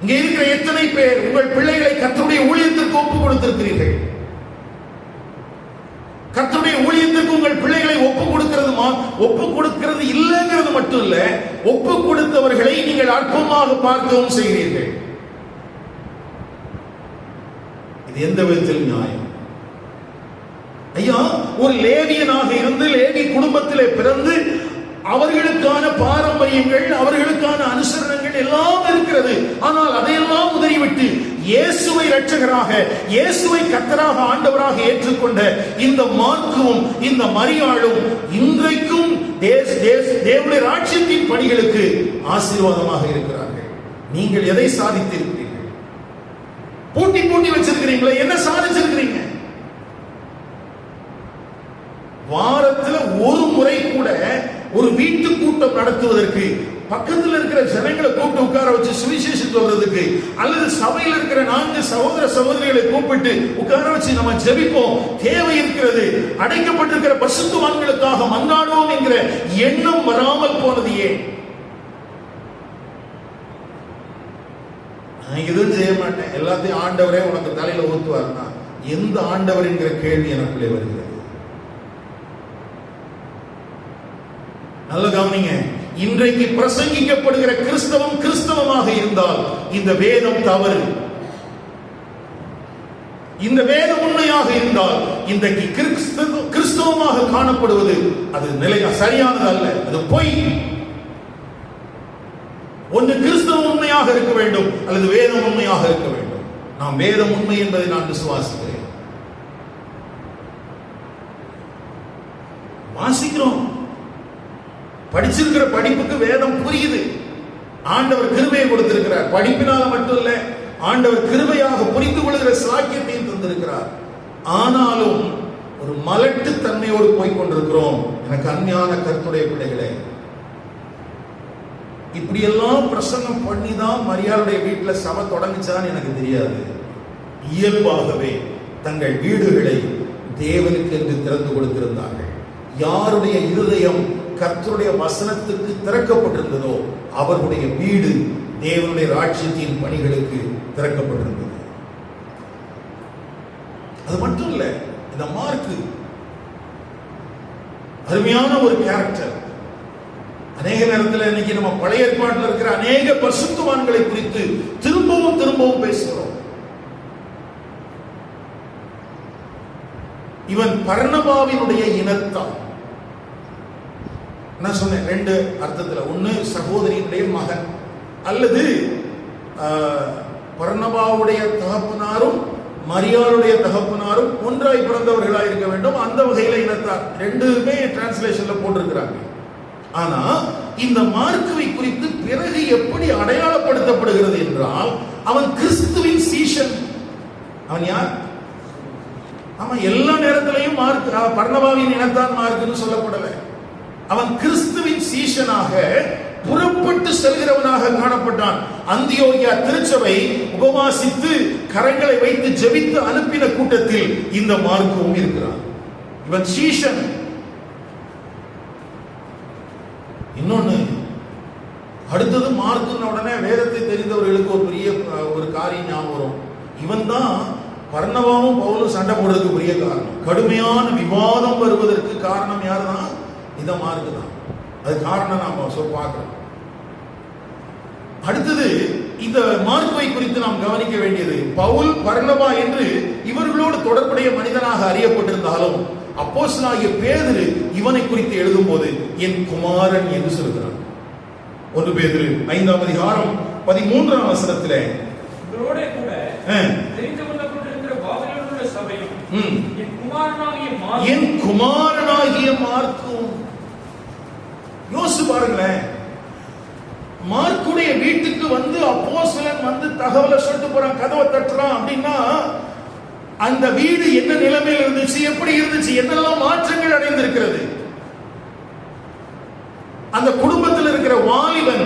இங்கே இருக்கிற எத்தனை பேர் உங்கள் பிள்ளைகளை கர்த்தருடைய ஊழியத்திற்கு ஒப்பு கொடுத்திருக்கிறீர்கள்? கர்த்தருடைய ஊழியத்திற்கு உங்கள் பிள்ளைகளை ஒப்பு கொடுக்கிறது இல்லைங்கிறது மட்டும் இல்ல, ஒப்பு கொடுத்தவர்களை நீங்கள் அற்பமாக பார்க்கவும் செய்கிறீர்கள். இது எந்த விதத்தில் நியாயம்? ஐயா, ஒரு லேவியனாக இருந்து லேவி குடும்பத்திலே பிறந்து அவர்களுக்கான பாரம்பரியங்கள், அவர்களுக்கான அனுசரணங்கள் எல்லாம் இருக்கிறது. ஆனால் அதையெல்லாம் உதறிவிட்டு இயேசுவை இரட்சகராக, இயேசுவை கர்த்தராக, ஆண்டவராக ஏற்றுக்கொண்ட இந்த மார்க்குவும் இந்த மரியாளும் இன்றைக்கும் தேவனுடைய ராஜ்யத்தின் பணிகளுக்கு ஆசீர்வாதமாக இருக்கிறார்கள். நீங்கள் எதை சாதித்திருக்கிறீர்கள்? பூட்டி வச்சிருக்கிறீங்களா? என்ன சாதிச்சிருக்கிறீங்க? வாரத்தில் ஒரு முறை கூட ஒரு வீட்டு கூட்டம் நடத்துவதற்கு, பக்கத்தில் இருக்கிற ஜனங்களை கூப்பிட்டு உட்கார வச்சு சுவிசேஷம் சொல்றதுக்கு, அல்லது சபையில் இருக்கிற 4 சகோதர சகோதரிகளை கூப்பிட்டு உட்கார வச்சு நம்ம ஜெபிப்போம், தேவை இருக்கிறது, அடைக்கப்பட்டிருக்கிற பரிசுத்தவான்களுக்காக மன்றாடுவோம் என்கிற எண்ணம் வராமல் போனது ஏன்? நான் எதுவும் செய்ய மாட்டேன், எல்லாத்தையும் ஆண்டவரே உனக்கு தலையில ஊத்துவார்னா எந்த ஆண்டவர் என்கிற கேள்வி எனக்குள்ளே வருகிறது. நல்ல கவனிங்க, இன்றைக்கு பிரசங்கிக்கப்படுகிற கிறிஸ்தவம் கிறிஸ்தவமாக இருந்தால் இந்த வேதம் தவறு. இந்த வேதம் உண்மையாக இருந்தால் இன்றைக்கு கிறிஸ்தவமாக காணப்படுவது அது சரியானது அல்ல, அது பொய். ஒன்று கிறிஸ்தவம் உண்மையாக இருக்க வேண்டும், அல்லது வேதம் உண்மையாக இருக்க வேண்டும். நாம் வேதம் உண்மை என்பதை நான் விசுவாசிக்கிறேன். வாசிக்கிறோம், படிச்சிருக்கிற படிப்புக்கு வேதம் புரியுது. ஆண்டவர் கிருபையை கொடுத்திருக்கிறார். படிப்பினால மட்டும் இல்ல, ஆண்டவர் கிருபையாக புரிந்து கொள்கிற சாக்கியத்தையும் தந்திருக்கிறார். ஆனாலும் ஒரு மலட்டு தன்மையோடு போய் கொண்டிருக்கிறோம். எனக்கு அன்மையான கர்த்தருடைய பிள்ளைகளே, இப்படியெல்லாம் பிரசங்கம் பண்ணி தான் மரியாளுடைய வீட்டில் சபை தொடங்குச்சான்னு எனக்கு தெரியாது. இயல்பாகவே தங்கள் வீடுகளை தேவனுக்கு என்று திறந்து கொடுத்திருந்தார்கள். யாருடைய இருதயம் கர்த்தருடைய வசனத்துக்கு திறக்கப்பட்டிருந்ததோ அவருடைய வீடு தேவனுடைய ராஜ்யத்தின் பணிகளுக்கு திறக்கப்பட்டிருந்தது. அது மட்டும் இல்ல, இந்த மார்க்கு அருமையான ஒரு கேரக்டர். அநேக நேரத்தில் இன்னைக்கு நம்ம பழைய ஏற்பாட்டில் இருக்கிற அநேக பரிசுத்தவான்களை குறித்து திரும்பவும் பேசுகிறோம். இவன் பர்னபாவினுடைய இனத்தான். நான் சொன்னேன் 2 அர்த்தத்தில். ஒன்று சகோதரியினுடைய மகன், அல்லது பர்னபாவுடைய தகப்பனாரும் மரியாளுடைய தகப்பனாரும் ஒன்றாய் பிறந்தவர்களாக இருக்க வேண்டும். அந்த வகையில இனத்தார் 2மே டிரான்ஸ்லேஷன்ல போட்டிருக்கிறாங்க. ஆனா இந்த மார்க்குவை குறித்து பிறகு எப்படி அடையாளப்படுத்தப்படுகிறது என்றால், அவன் கிறிஸ்துவின் சீஷன். அவன் யார்? அவன் எல்லா நேரத்திலையும் பர்னபாவின் இனத்தான் மார்க்குன்னு சொல்லப்படலை. அவன் கிறிஸ்துவின் சீஷனாக புறப்பட்டு செல்கிறவனாக காணப்பட்டான். அந்தியோகியா திருச்சபை உபவாசித்து கரங்களை வைத்து ஜெபித்து அனுப்பின கூட்டத்தில் இந்த மார்க்கும் இருக்கிறான். இவன் சீஷன். இன்னொன்னு, அடுத்தது மார்க்குன்னு உடனே வேதத்தை தெரிந்தவர்களுக்கு ஒரு பெரிய ஒரு காரியம் ஞாபகம் வரும். இவன் தான் பர்னபாவும் பவுலும் சண்டை போடுறதுக்கு பெரிய காரணம். கடுமையான விவாதம் வருவதற்கு காரணம் யாருதான்? இந்த மார்க்கு தான். அது காரணம் நாம பார்க்கிறோம். அடுத்தது இந்த மார்க்குவை குறித்து நாம் கவனிக்க வேண்டியது, பவுல் பர்னபா என்று இவர்களோடு தொடர்புடைய மனிதனாக அறியப்பட்டிருந்தாலும் அப்போஸ்தலனாகிய பேதுரு இவனை குறித்து எழுதும் போது என் குமாரன் என்று சொல்கிறான். 1 பேதுரு 5ஆம் அதிகாரம் 13ஆம் வசனத்திலே இவரோட கூட தெரிந்து கொள்ளப்பட்டிருக்கிற பாபிலோனில் உள்ள சபையும் என் குமாரனாகிய மார்க்கும். யோசிச்சு பாருங்களேன், மார்க்குடைய வீட்டுக்கு வந்து அப்போஸ்தலன் வந்து தகவலை சொல்லிட்டு போறான், கதவை தட்டுறான் அப்படின்னா அந்த வீடு என்ன நிலைமையில் இருந்துச்சு, எப்படி இருந்துச்சு, என்னெல்லாம் மாற்றங்கள் அடைந்திருக்கிறது. அந்த குடும்பத்தில் இருக்கிற வாலிபன்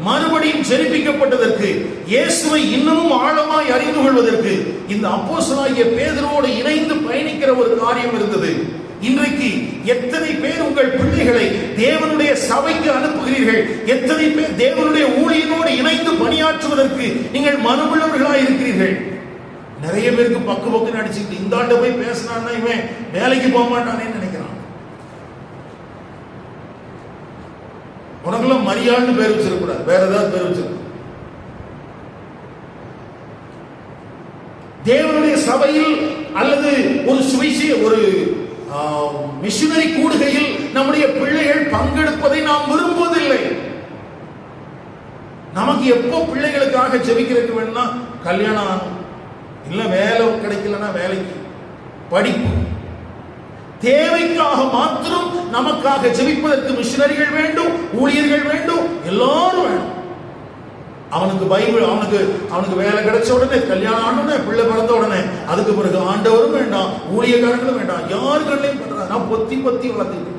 மறுபடியும் ஜெனிப்பிக்கப்பட்டதற்கு, இயேசுவை இன்னமும் ஆழமாய் அறிந்து கொள்வதற்கு இந்த அப்போஸ்தலனாகிய பேதுருவோடு இணைந்து பயணிக்கிற ஒரு காரியம் இருந்தது. இன்றைக்கு எத்தனை பேர் உங்கள் பிள்ளைகளை தேவனுடைய சபைக்கு அனுப்புகிறீர்கள்? எத்தனை பேர் தேவனுடைய ஊழியனோடு இணைந்து பணியாற்றுவதற்கு நீங்கள் மனமுள்ளவர்களாய் இருக்கிறீர்கள்? நிறைய பேருக்கு பக்கு நடிச்சுட்டு இந்த ஆண்ட போய் பேசினான்னா இவன் வேலைக்கு போக மாட்டானே நினைக்கிறான். உனக்கெல்லாம் மரியாள்னு பேர் வச்சிருக்கூடாது, வேற ஏதாவது பேர் வச்சிருக்க. தேவனுடைய சபையில் அல்லது ஒரு ஒரு மிஷனரி கூடுகையில் நம்முடைய பிள்ளைகள் பங்கெடுப்பதை நாம் விரும்புவதில்லை. நமக்கு எப்போ பிள்ளைகளுக்காக ஜெபிக்கிறதுக்கு வேணும்னா கல்யாணம் ஆகும், இல்ல வேலை கிடைக்கலன்னா வேலைக்கு, படிப்பு, தேவைக்காக மாத்திரம் நமக்காக ஜெபிப்பதற்கு மிஷனரிகள் வேண்டும், ஊழியர்கள் வேண்டும், எல்லாரும் வேண்டும். அவனுக்கு பைபிள், அவனுக்கு வேலை கிடைச்ச உடனே, கல்யாணம் ஆன உடனே, பிள்ளை பிறந்த உடனே, அதுக்கு பிறகு ஆண்டவரும் வேண்டாம், ஊழியக்காரங்களும் வேண்டாம், யார் கண்ணையும் பண்றாங்க. நான் பொத்தி வளர்த்துட்டு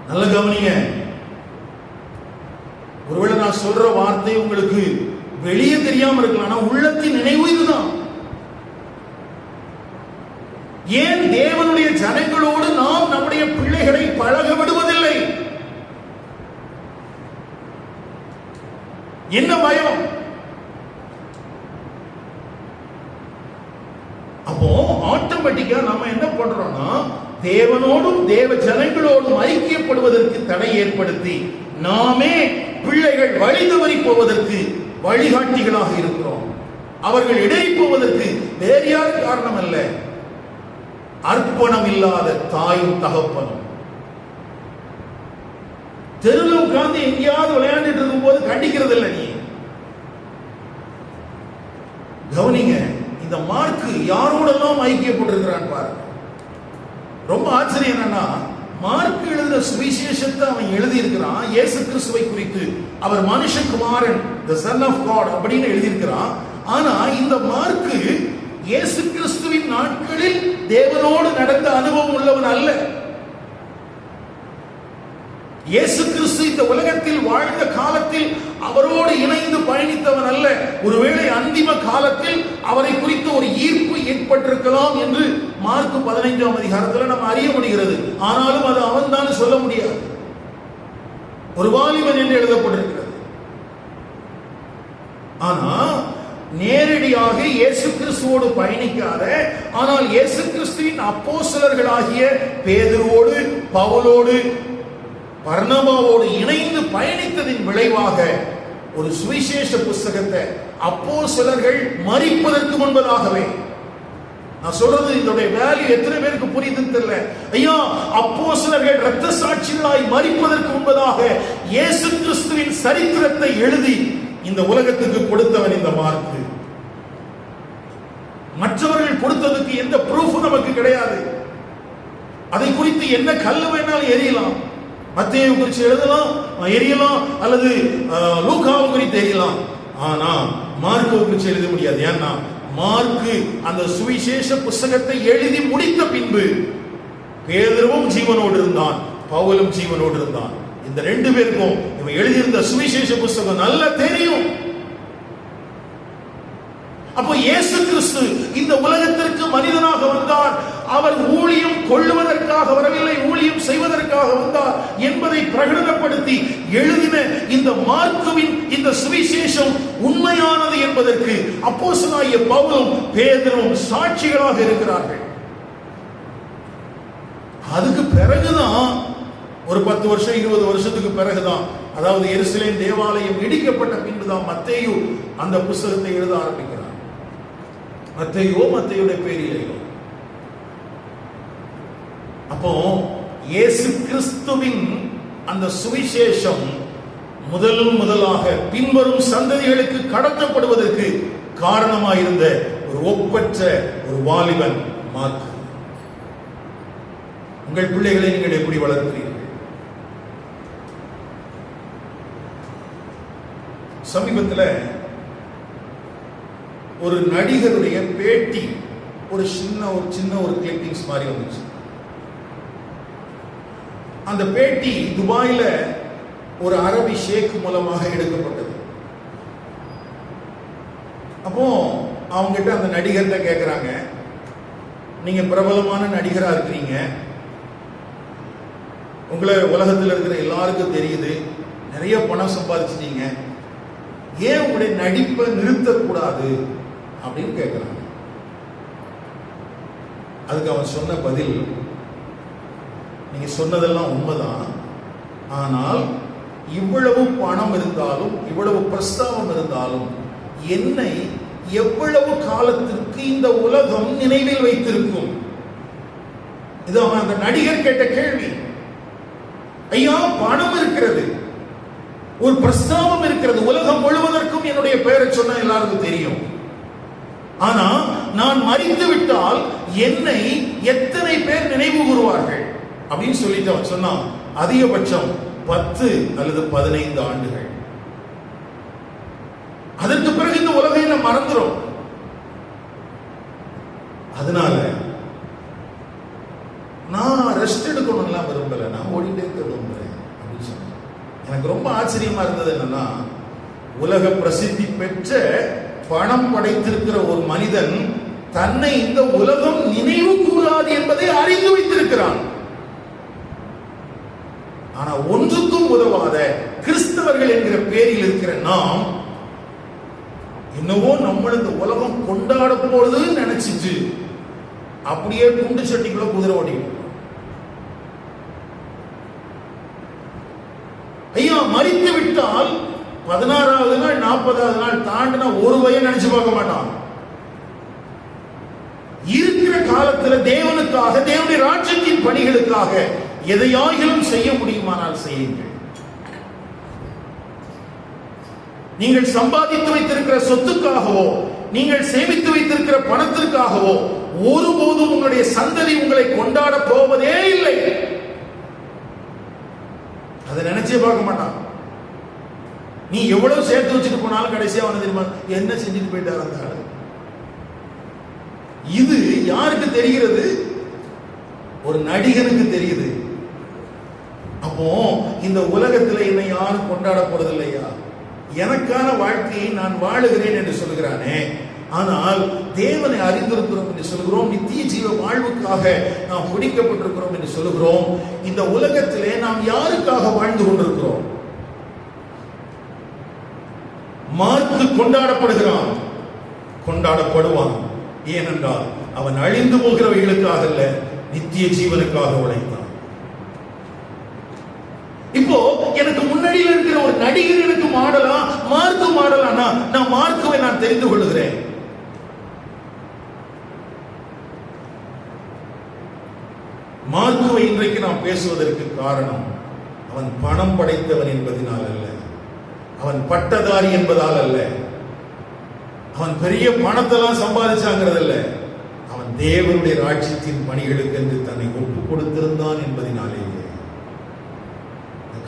நல்ல கவனிங்க. ஒருவேளை நான் சொல்ற வார்த்தை உங்களுக்கு வெளியே தெரியாம இருக்கலாம், ஆனா உள்ளத்தின் நினைவு இதுதான். ஏன் தேவனுடைய ஜனங்களோடு நாம் நம்முடைய பிள்ளைகளை பழக விடுவதில்லை? என்ன பயம்? அப்போ ஆட்டோமேட்டிக்கா நாம என்ன பண்றோம்னா, தேவனோடும் தேவ ஜனங்களோடும் ஐக்கியப்படுவதற்கு தடை ஏற்படுத்தி நாமே பிள்ளைகள் வழி தவறி போவதற்கு வழிகாட்டிகளாக இருக்கிறோம். அவர்கள் இடறி போவதற்கு வேறு யார் காரணம் அல்ல, அர்ப்பணம் இல்லாத தாயும் தகப்பனும். தெருவில் உட்கார்ந்து எங்கேயாவது விளையாண்டுட்டு இருக்கும் போது கண்டிக்கிறது இல்லை. நீ கவனிங்க, இந்த மார்க்கு யாரோடெல்லாம் ஐக்கியப்பட்டிருக்கிறான் பாருங்க. ரொம்ப ஆச்சரியம் என்னன்னா, மார்க்கு எழுதுற சுவிசேஷத்தை அவன் எழுதி இருக்கிறான் இயேசு கிறிஸ்துவை குறித்து. அவர் மனுஷகுமாரன், the son of God அப்படின்னு எழுதியிருக்கிறான். ஆனா இந்த மார்க்கு இயேசு கிறிஸ்துவின் நாட்களில் தேவனோடு நடந்த அனுபவம் உள்ளவன் அல்ல. இயேசு கிறிஸ்து இந்த உலகத்தில் வாழ்ந்த காலத்தில் அவரோடு இணைந்து பயணித்தவன் அல்ல. ஒருவேளை அந்திம காலத்தில் அவரை குறித்த ஒரு ஈர்ப்பு ஏற்பட்டிருக்கலாம் என்று மார்க்கு 15ஆம் அதிகாரத்தில் நாம் அறிய முடிகிறது. ஆனாலும் அது அவன் தான் சொல்ல முடியாது. ஒரு வாலிபன் என்று எழுதப்பட்டிருக்கிறது. ஆனா நேரடியாக இயேசு கிறிஸ்துவோடு பயணிக்காத, ஆனால் இயேசு கிறிஸ்துவின் அப்போஸ்தலர்களாகிய பேதுருவோடு, பவுலோடு, பர்னபாவோடு இணைந்து பயணித்ததின் விளைவாக ஒரு சுவிசேஷ புஸ்தகத்தை அப்போஸ்தலர்கள் மரிப்பதற்கு முன்பதாகவே, நான் சொல்றது இதோட வேல்யூ எத்தனை பேருக்கு புரியுதுன்னு தெரியல. ஐயா, அப்போஸ்தலர்கள் இரத்த சாட்சிகளாய் மரிப்பதற்கு முன்பதாக இயேசு கிறிஸ்துவின் சரித்திரத்தை எழுதி இந்த உலகத்துக்கு கொடுத்தவன் இந்த மார்க்கு. மற்றவர்கள் கொடுத்ததுக்கு எந்த ப்ரூஃப் நமக்கு கிடையாது. அதை குறித்து என்ன கல்லு வேணாலும் எரியலாம், மத்தேயு குறித்து எழுதலாம், எரியலாம், அல்லது லூக்காவை குறித்து எரியலாம். ஆனா மார்க்கை குறித்து எழுத முடியாது. ஏன்னா மார்க்கு அந்த சுவிசேஷ புஸ்தகத்தை எழுதி முடித்த பின்பு பேதுருவும் ஜீவனோடு இருந்தான், பவுலும் ஜீவனோடு இருந்தான். இந்த ரெண்டு பேருக்கும் இவன் எழுதியிருந்த சுவிசேஷ புஸ்தகம் நல்லா தெரியும். அப்போ இயேசு கிறிஸ்து இந்த உலகத்திற்கு மனிதனாக வந்தார். அவர் ஊழியம் கொள்ளுவதற்காக வரவில்லை, ஊழியம் செய்வதற்காக வந்தார் என்பதை பிரகடனப்படுத்தி எழுதின இந்த மார்க்குவின் இந்த சுவிசேஷம் உண்மையானது என்பதற்கு அப்போஸ்தலனாகிய பவுலும் பேதுருவும் சாட்சிகளாக இருக்கிறார்கள். அதுக்கு பிறகுதான், ஒரு 10 வருஷம் 20 வருஷத்துக்கு பிறகுதான் அதாவது எருசலேம் தேவாலயம் இடிக்கப்பட்ட பின்புதான் மத்தேயு அந்த புஸ்தகத்தை எழுத ஆரம்பிக்கிறார். மத்தேயுடைய பேரிலேயோ. அப்போ இயேசு கிறிஸ்துவின் அந்த சுவிசேஷம் முதலாக பின்வரும் சந்ததிகளுக்கு கடத்தப்படுவதற்கு காரணமாயிருந்த ஒரு ஒப்பற்ற ஒரு வாலிபன் மார்க். உங்கள் பிள்ளைகளை நீங்கள் எப்படி வளர்க்கிறீர்கள்? சமீபத்தில் ஒரு நடிகருடைய பேட்டி ஒரு சின்ன ஒரு கிளிப்பிங்ஸ் மாதிரி வந்துச்சு. அந்த பேட்டி துபாயில ஒரு அரபி ஷேக் மூலமாக எடுக்கப்பட்டது. அப்போ அவங்ககிட்ட அந்த நடிகர்கிட்ட கேட்குறாங்க, நீங்க பிரபலமான நடிகரா இருக்கிறீங்க, உங்களை உலகத்தில் இருக்கிற எல்லாருக்கும் தெரியுது, நிறைய பணம் சம்பாதிச்சிட்டீங்க, ஏன் உங்களுடைய நடிப்பை நிறுத்தக்கூடாது அப்படின்னு கேட்கிறாங்க. அதுக்கு அவன் சொன்ன பதில், நீங்க சொன்னதெல்லாம் உண்மைதான், ஆனால் இவ்வளவு பணம் இருந்தாலும் இவ்வளவு பிரஸ்தாபம் இருந்தாலும் என்னை எவ்வளவு காலத்திற்கு இந்த உலகம் நினைவில் வைத்திருக்கும்? இது அவன் அந்த நடிகர் கேட்ட கேள்வி. ஐயா, பணம் இருக்கிறது, ஒரு பிரஸ்தாபம் இருக்கிறது, உலகம் முழுவதற்கும் என்னுடைய பெயரை சொன்னா எல்லாருக்கும் தெரியும். ஆனா நான் மரித்து விட்டால் என்னை எத்தனை பேர் நினைவு கூறுவார்கள் அப்படின்னு சொல்லிட்டு அவன் சொன்னான். அதிகபட்சம் 10 அல்லது 15 ஆண்டுகள். அதற்கு பிறகு இந்த உலகம் என்ன மறந்துடும். அதனால நான் ரெஸ்ட் எடுக்கணும்லாம் விரும்பல, நான் ஓடிட்டே இருக்க விரும்புறேன் அப்படின்னு சொன்னேன். எனக்கு ரொம்ப ஆச்சரியமா இருந்தது என்னன்னா, உலக பிரசித்தி பெற்ற பணம் படைத்திருக்கிற ஒரு மனிதன் தன்னை இந்த உலகம் நினைவு கூறாது என்பதை அறிந்து வைத்திருக்கிறான். ஆனா ஒன்றுக்கும் உதவாத கிறிஸ்தவர்கள் என்கிற பேரில் இருக்கிற நாம் என்னவோ நம்ம இந்த உலகம் கொண்டாட போறதுன்னு நினைச்சிட்டு அப்படியே குண்டு சட்டிக்குள்ள குதிரை ஓட்டிட்டு. ஐயா, மரித்து விட்டால் 16வது நாள் 40வது நாள் தாண்டினா ஒரு வயது நினைச்சு பார்க்க மாட்டான். இருக்கிற காலத்துல தேவனுக்காக, தேவனுடைய ராஜ்யத்தின் பணிகளுக்காக எதையாகிலும் செய்ய முடியுமானால் செய்யுங்கள். நீங்கள் சம்பாதித்து வைத்திருக்கிற சொத்துக்காகவோ, நீங்கள் சேமித்து வைத்திருக்கிற பணத்திற்காகவோ ஒருபோதும் உங்களுடைய சந்ததி உங்களை கொண்டாட போவதே இல்லை. அதை நினைச்சே பார்க்க மாட்டான். நீ எவ்வளவு சேர்த்து வச்சுட்டு போனாலும் கடைசியா வந்து தெரியுமா என்ன செஞ்சுட்டு போயிட்டார் அந்த ஆளு. இது யாருக்கு தெரிகிறது? ஒரு நடிகனுக்கு தெரியுது. அப்போ இந்த உலகத்தில் என்னை யாரும் கொண்டாட போறது இல்லையா, எனக்கான வாழ்க்கையை நான் வாழுகிறேன் என்று சொல்கிறானே. ஆனால் தேவனை அறிந்திருக்கிறோம் என்று சொல்கிறோம், நித்திய ஜீவ வாழ்வுக்காக நாம் பிடிக்கப்பட்டிருக்கிறோம் என்று சொல்கிறோம். இந்த உலகத்திலே நாம் யாருக்காக வாழ்ந்து கொண்டிருக்கிறோம்? மார்க்கு கொண்டாடப்படுகிறான், கொண்டாடப்படுவான். ஏனென்றால் அவன் அழிந்து போகிறவைகளுக்காக அல்ல, நித்திய ஜீவனுக்காக உழைத்தான். இப்போ எனக்கு முன்னாடியில் இருக்கிற ஒரு நடிகர் எனக்கு மாடலா, மார்க்கு மாடலானா, நான் மார்க்குவை நான் தெரிந்து கொள்கிறேன். மார்க்குவை இன்றைக்கு நாம் பேசுவதற்கு காரணம் அவன் பணம் படைத்தவன் என்பதனால் அல்ல, அவன் பட்டதாரி என்பதால் அல்ல, அவன் பெரிய பணத்தெல்லாம் சம்பாதிச்சாங்கிறது அல்ல, அவன் தேவனுடைய ராஜ்யத்தின் பணிகளுக்கு என்று தன்னை ஒப்பு கொடுத்திருந்தான் என்பதனாலேயே.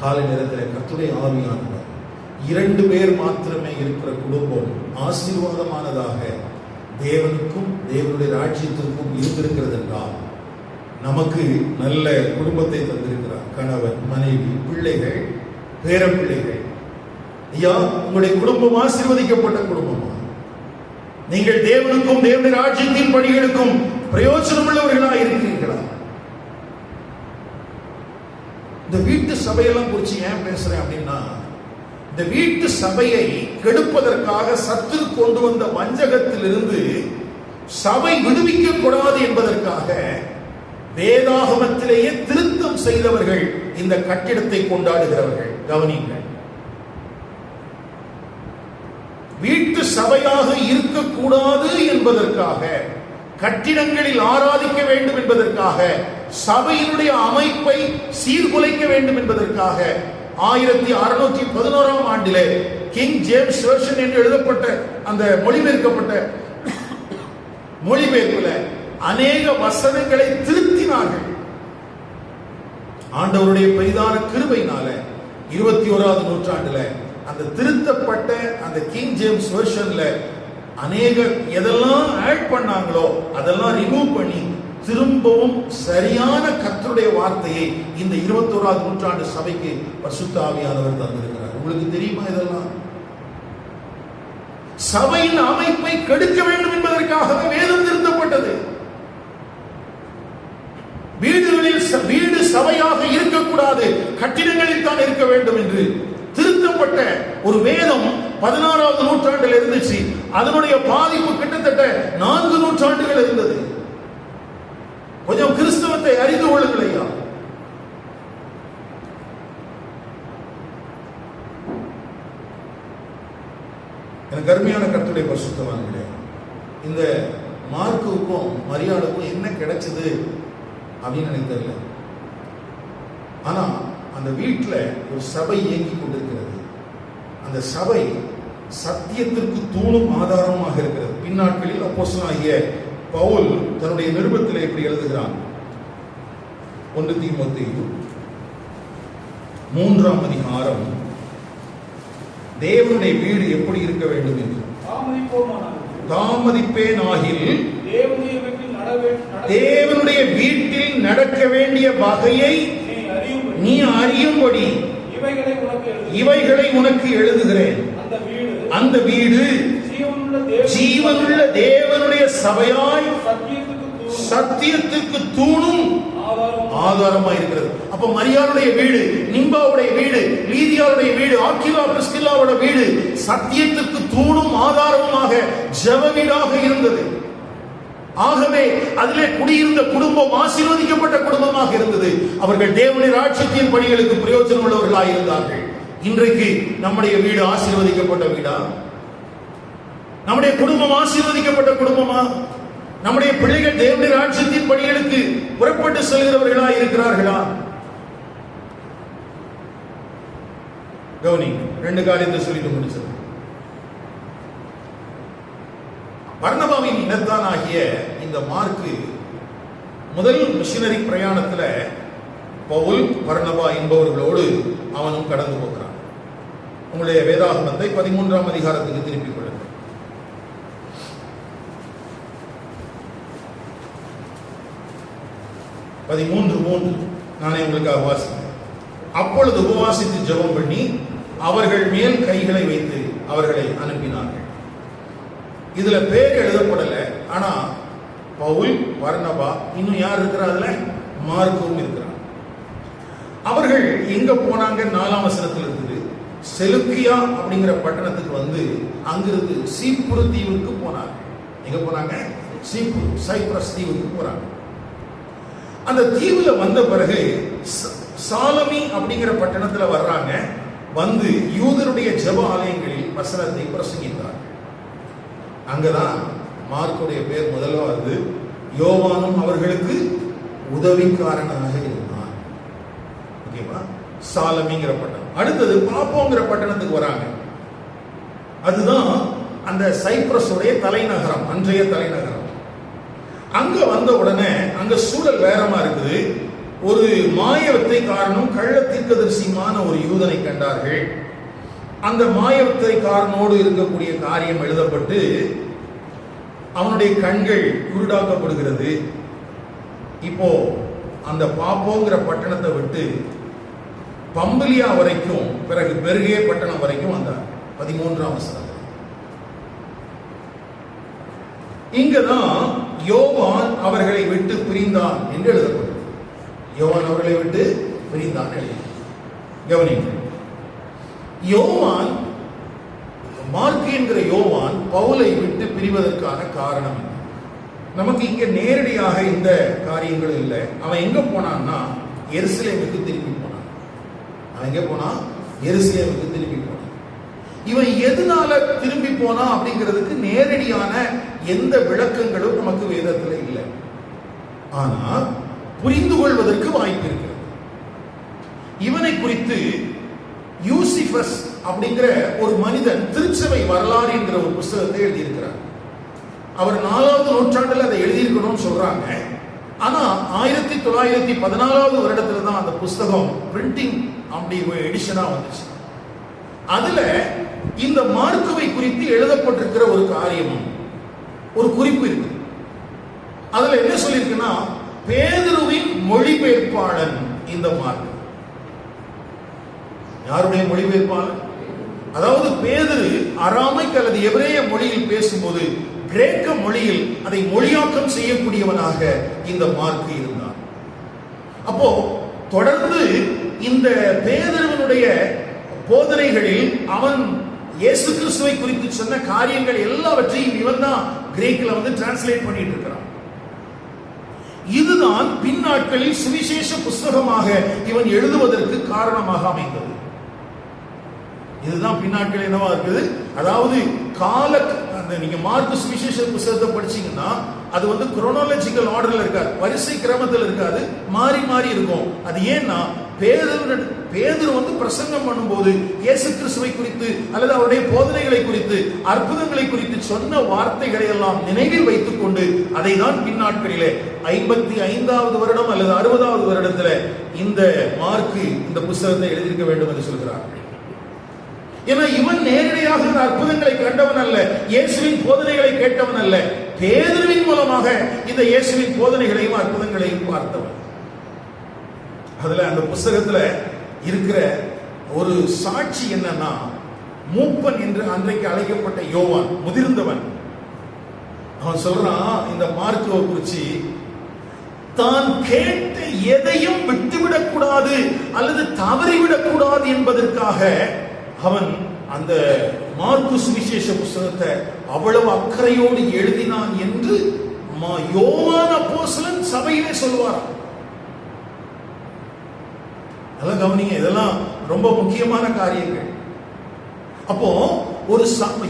காலை நேரத்தில் கர்த்தருடைய ஆவியானவர் 2 பேர் மாத்திரமே இருக்கிற குடும்பம் ஆசீர்வாதமானதாக தேவனுக்கும் தேவனுடைய ராஜ்யத்திற்கும் இருந்திருக்கிறது என்றால், நமக்கு நல்ல குடும்பத்தை தந்திருக்கிறார். கணவன், மனைவி, பிள்ளைகள், பேரப்பிள்ளைகள். ஐயா, உங்களுடைய குடும்பம் ஆசீர்வதிக்கப்பட்ட குடும்பமா? நீங்கள் தேவனுக்கும் தேவனுடைய ராஜ்யத்தின் பணிகளுக்கும் பிரயோஜனம் உள்ளவர்களாக இருக்கிறீர்களா? இந்த வீட்டு சபையெல்லாம் குறித்து ஏன் பேசுறேன் அப்படின்னா, இந்த வீட்டு சபையை கெடுப்பதற்காக சத்துரு கொண்டு வந்த வஞ்சகத்திலிருந்து சபை விடுவிக்க கூடாது என்பதற்காக வேதாகமத்திலேயே திருத்தம் செய்தவர்கள் இந்த கட்டிடத்தை கொண்டாடுகிறவர்கள். கவனிங்கள், சபையாக இருக்கக்கூடாது என்பதற்காக, கட்டிடங்களில் ஆராதிக்க வேண்டும் என்பதற்காக, சபையினுடைய அமைப்பை சீர்குலைக்க வேண்டும் என்பதற்காக 1611 ஆண்டிலே கிங் ஜேம்ஸ் வெர்ஷன் என்று எழுதப்பட்ட அந்த மொழிபெயர்ப்புல அநேக வசனங்களை திருத்தினார்கள். ஆண்டவருடைய பெரிதான கிருபையினால 21வது நூற்றாண்டுல அந்த திருத்தப்பட்ட அந்த கிங் ஜேம்ஸ் வெர்ஷன்ல அநேகர் எதெல்லாம் ஆட் பண்ணாங்களோ அதெல்லாம் ரிமூவ் பண்ணி திரும்பவும் சரியான கர்த்தருடைய வார்த்தையை இந்த 21வது நூற்றாண்டு சபைக்கு பரிசுத்த ஆவியானவர் தந்திருக்கிறார். உங்களுக்கு தெரியுமா? இதெல்லாம் சபையின் அமைப்பை கெடுக்க வேண்டும் என்பதற்காகவே வேதம் திருத்தப்பட்டது. வீடு சபையாக இருக்கக்கூடாது, கட்டிடங்களில் தான் இருக்க வேண்டும் என்று திருத்தப்பட்ட ஒரு வேதம் 16வது நூற்றாண்டில் இருந்துச்சு. அதனுடைய பாதிப்பு கிட்டத்தட்ட 4 நூற்றாண்டுகள் இருந்தது. கொஞ்சம் கிறிஸ்தவத்தை அறிந்து கொள்ளுங்கள் ஐயா. எனக்கு அருமையான கர்த்தருடைய பரிசுத்தவான்களே, இந்த மார்க்குக்கும் மரியாளுக்கும் என்ன கிடைச்சது அப்படின்னு எனக்கு தெரியல. ஆனா அந்த வீட்டில் ஒரு சபை இயங்கி கொண்டிருக்கிறது. அந்த சபை சத்தியத்திற்கு தூணும் ஆதாரமாக இருக்கிறது. பின்னாட்களில் அப்போஸ்தலனாகிய பவுல் தன்னுடைய நிருபத்தில் இப்படி எழுதுகிறான். 1 தீமோத்தேயு 3ஆம் அதிகாரம், தேவனுடைய வீடு எப்படி இருக்க வேண்டும் என்று தாமதிப்பேனாகில் தேவனுடைய வீட்டில் நடக்க வேண்டிய வகையை நீ அறியும்படி இவைகளை உனக்கு எழுதுகிறேன். அந்த வீடு ஜீவனுள்ள தேவனுடைய சபையாய் சத்தியத்துக்கு தூணும் ஆதாரமாய் இருக்கிறது. அப்ப மரியாளுடைய வீடு, நிம்பாவுடைய வீடு, லீதியாவுடைய வீடு, ஆக்கிலா பிரிஸ்கில்லாவோட வீடு சத்தியத்துக்கு தூணும் ஆதாரமாக ஜெப வீடாக இருந்தது. ஆகவே அதிலே குடியிருந்த குடும்பம் ஆசீர்வதிக்கப்பட்ட குடும்பமாக இருந்தது. அவர்கள் தேவனுடைய ராஜ்யத்தின் பணிகளுக்கு பிரயோஜனம் உள்ளவர்களாக இருந்தார்கள். இன்றைக்கு நம்முடைய வீடு ஆசீர்வதிக்கப்பட்ட வீடா? நம்முடைய குடும்பம் ஆசீர்வதிக்கப்பட்ட குடும்பமா? நம்முடைய பிள்ளைகள் தேவனுடைய ராஜ்யத்தின் பணிகளுக்கு புறப்பட்டு செல்கிறவர்களா இருக்கிறார்களா? கவனி, 2 காரியத்தை சொல்லிட்டு முடிச்சது. பர்னபாவின் இனத்தானாகிய இந்த மார்க்கு முதல் மிஷனரி பிரயாணத்துல பவுல், பர்னபா என்பவர்களோடு அவனும் கடந்து போகிறான். உங்களுடைய வேதாகமத்தை 13ஆம் அதிகாரத்துக்கு திருப்பிக் கொள்ளுங்கள். 13:3 நானே உங்களுக்காக வாசிக்கிறேன். அப்பொழுது உபவாசித்து ஜெபம் பண்ணி அவர்கள் மேல் கைகளை வைத்து அவர்களை அனுப்பினார்கள். இதுல பேர் எழுதப்படல. ஆனா பவுல், பர்னபா, இன்னும் யார் இருக்கிறார்ல? மார்க்கும் இருக்கிறார். அவர்கள் எங்க போனாங்க? 4ஆம் வசனத்தில் இருக்குது. செலுக்கியா அப்படிங்கிற பட்டணத்துக்கு வந்து அங்கிருந்து சீப்புரு தீவுக்கு போனாங்க. எங்க போனாங்க? சைப்ரஸ் தீவுக்கு போறாங்க. அந்த தீவுல வந்த பிறகு சாலமி அப்படிங்கிற பட்டணத்துல வர்றாங்க. வந்து யூதருடைய ஜெப ஆலயங்களில் வசனத்தை பிரசங்கித்தார். அங்கதான் மார்க்குடைய பேர் முதல்ல வருது. யோவானும் அவர்களுக்கு உதவிக்காரனாக இருந்தார். ஓகேவா? சாலமிங்கிற பட்டணம். அடுத்தது பாப்போங்கிற பட்டணத்துக்கு வராங்க. அதுதான் அந்த சைப்ரஸுடைய தலைநகரம், அன்றைய தலைநகரம். அங்க வந்த உடனே அங்க சூழல் வேறமா இருக்குது. ஒரு மாயவத்தை காரணம் கள்ள தீர்க்கதரிசியான ஒரு யூதனை கண்டார்கள். அந்த மாயவத்தை காரனோடு இருக்கக்கூடிய காரியம் எழுதப்பட்டு அவனுடைய கண்கள் குருடாக்கப்படுகிறது. இப்போ அந்த பாப்போங்கிற பட்டணத்தை விட்டு பம்பலியா வரைக்கும், பிறகு பெருகே பட்டணம் வரைக்கும் வந்தார். 13ஆம் வசனம். இங்கதான் யோவான் அவர்களை விட்டு பிரிந்தான் என்று எழுதப்பட்டது. யோவான் அவர்களை விட்டு பிரிந்தான் எழுதி கவனிங்கள். யோவான், மார்க் என்கிற யோவான் பவுலை விட்டு பிரிவதற்கான காரணம் நமக்கு இங்க நேரடியாக இந்த காரியங்கள் இல்லை. அவன் எங்க போனான்னா எருசலேமுக்கு திரும்பி போனான். அவன் எங்க போனா? எருசலேமுக்கு திரும்பி போனான். இவன் எதனால திரும்பி போனா அப்படிங்கிறதுக்கு நேரடியான எந்த விளக்கங்களும் நமக்கு வேதத்தில் இல்லை. ஆனா புரிந்து கொள்வதற்கு வாய்ப்பு இருக்கிறது. இவனை குறித்து யூசிபஸ் அப்படிங்கிற ஒரு மனிதன் திருச்சபை வரலாறு என்கிற ஒரு புஸ்தகத்தை எழுதியிருக்கிறார். அவர் 4வது நூற்றாண்டில் அதை எழுதியிருக்கணும்னு சொல்றாங்க. ஆனா 1914 வருடத்துல தான் அந்த புஸ்தகம் பிரிண்டிங் அப்படி எடிஷனா வந்துச்சு. அதுல இந்த மார்க்குவை குறித்து எழுதப்பட்டிருக்கிற ஒரு காரியமும் ஒரு குறிப்பு இருக்கு. அதுல என்ன சொல்லியிருக்குன்னா, பேதுருவின் மொழிபெயர்ப்பாளன் இந்த மார்க். யாருடைய மொழிபெயர்ப்பாளன்? அதாவது பேதுரு அராமைக் அல்லது எபிரேய மொழியில் பேசும்போது கிரேக்க மொழியில் அதை மொழியாக்கம் செய்யக்கூடியவனாக இந்த மார்க் இருந்தான். அப்போ தொடர்ந்து இந்த பேதுருவினுடைய போதனைகளில் அவன் இயேசு கிறிஸ்துவை குறித்து சொன்ன காரியங்கள் எல்லாவற்றையும் இவன் தான் கிரேக்கில் வந்து டிரான்ஸ்லேட் பண்ணிட்டு இருக்கிறான். இதுதான் பின்னாட்களில் சுவிசேஷ புஸ்தகமாக இவன் எழுதுவதற்கு காரணமாக அமைந்தது. இதுதான் பின்னாட்கள் என்னவா இருக்குது. அதாவது கால நீங்க மார்க் சுவிசேஷ புஸ்தகத்தை படிச்சீங்கன்னா அது வந்து குரோனாலஜிக்கல் ஆர்டர்ல இருக்காது, வரிசை கிரமத்தில் இருக்காது, மாறி மாறி இருக்கும். அது ஏன்னா பேதுரு வந்து பிரசங்கம் பண்ணும்போது இயேசு கிறிஸ்துவை குறித்து அல்லது அவருடைய போதனைகளை குறித்து அற்புதங்களை குறித்து சொன்ன வார்த்தைகளை எல்லாம் நினைவில் வைத்துக் கொண்டு அதை தான் பின்னாட்களிலே 55வது வருடம் அல்லது 60வது வருடத்துல இந்த மார்க் இந்த புஸ்தகத்தை எழுதியிருக்க வேண்டும் என்று சொல்கிறார். ஏன்னா இவன் நேரடியாக இந்த அற்புதங்களை கண்டவன் அல்ல, இயேசுவின் போதனைகளை கேட்டவன் அல்ல, பேதுருவின் மூலமாக இந்த இயேசுவின் போதனைகளையும் அற்புதங்களையும் பார்த்தவன். அதுல அந்த புஸ்தகத்துல இருக்கிற ஒரு சாட்சி என்னன்னா, மூப்பன் என்று அன்றைக்கு அழைக்கப்பட்ட யோவான், முதிர்ந்தவன், அவன் சொல்றான் இந்த மார்க்குவை குறிச்சு, தான் கேட்ட எதையும் விட்டுவிடக் கூடாது அல்லது தவறிவிடக் கூடாது என்பதற்காக அவன் அந்த மார்க்கு சுவிசேஷ புஸ்தகத்தை அவ்வளவு அக்கறையோடு எழுதினான் என்று யோவான் அப்போஸ்தலன் சபையிலே சொல்வார். அதெல்லாம் கவனிங்க, இதெல்லாம் ரொம்ப முக்கியமான காரியங்கள். அப்போ ஒரு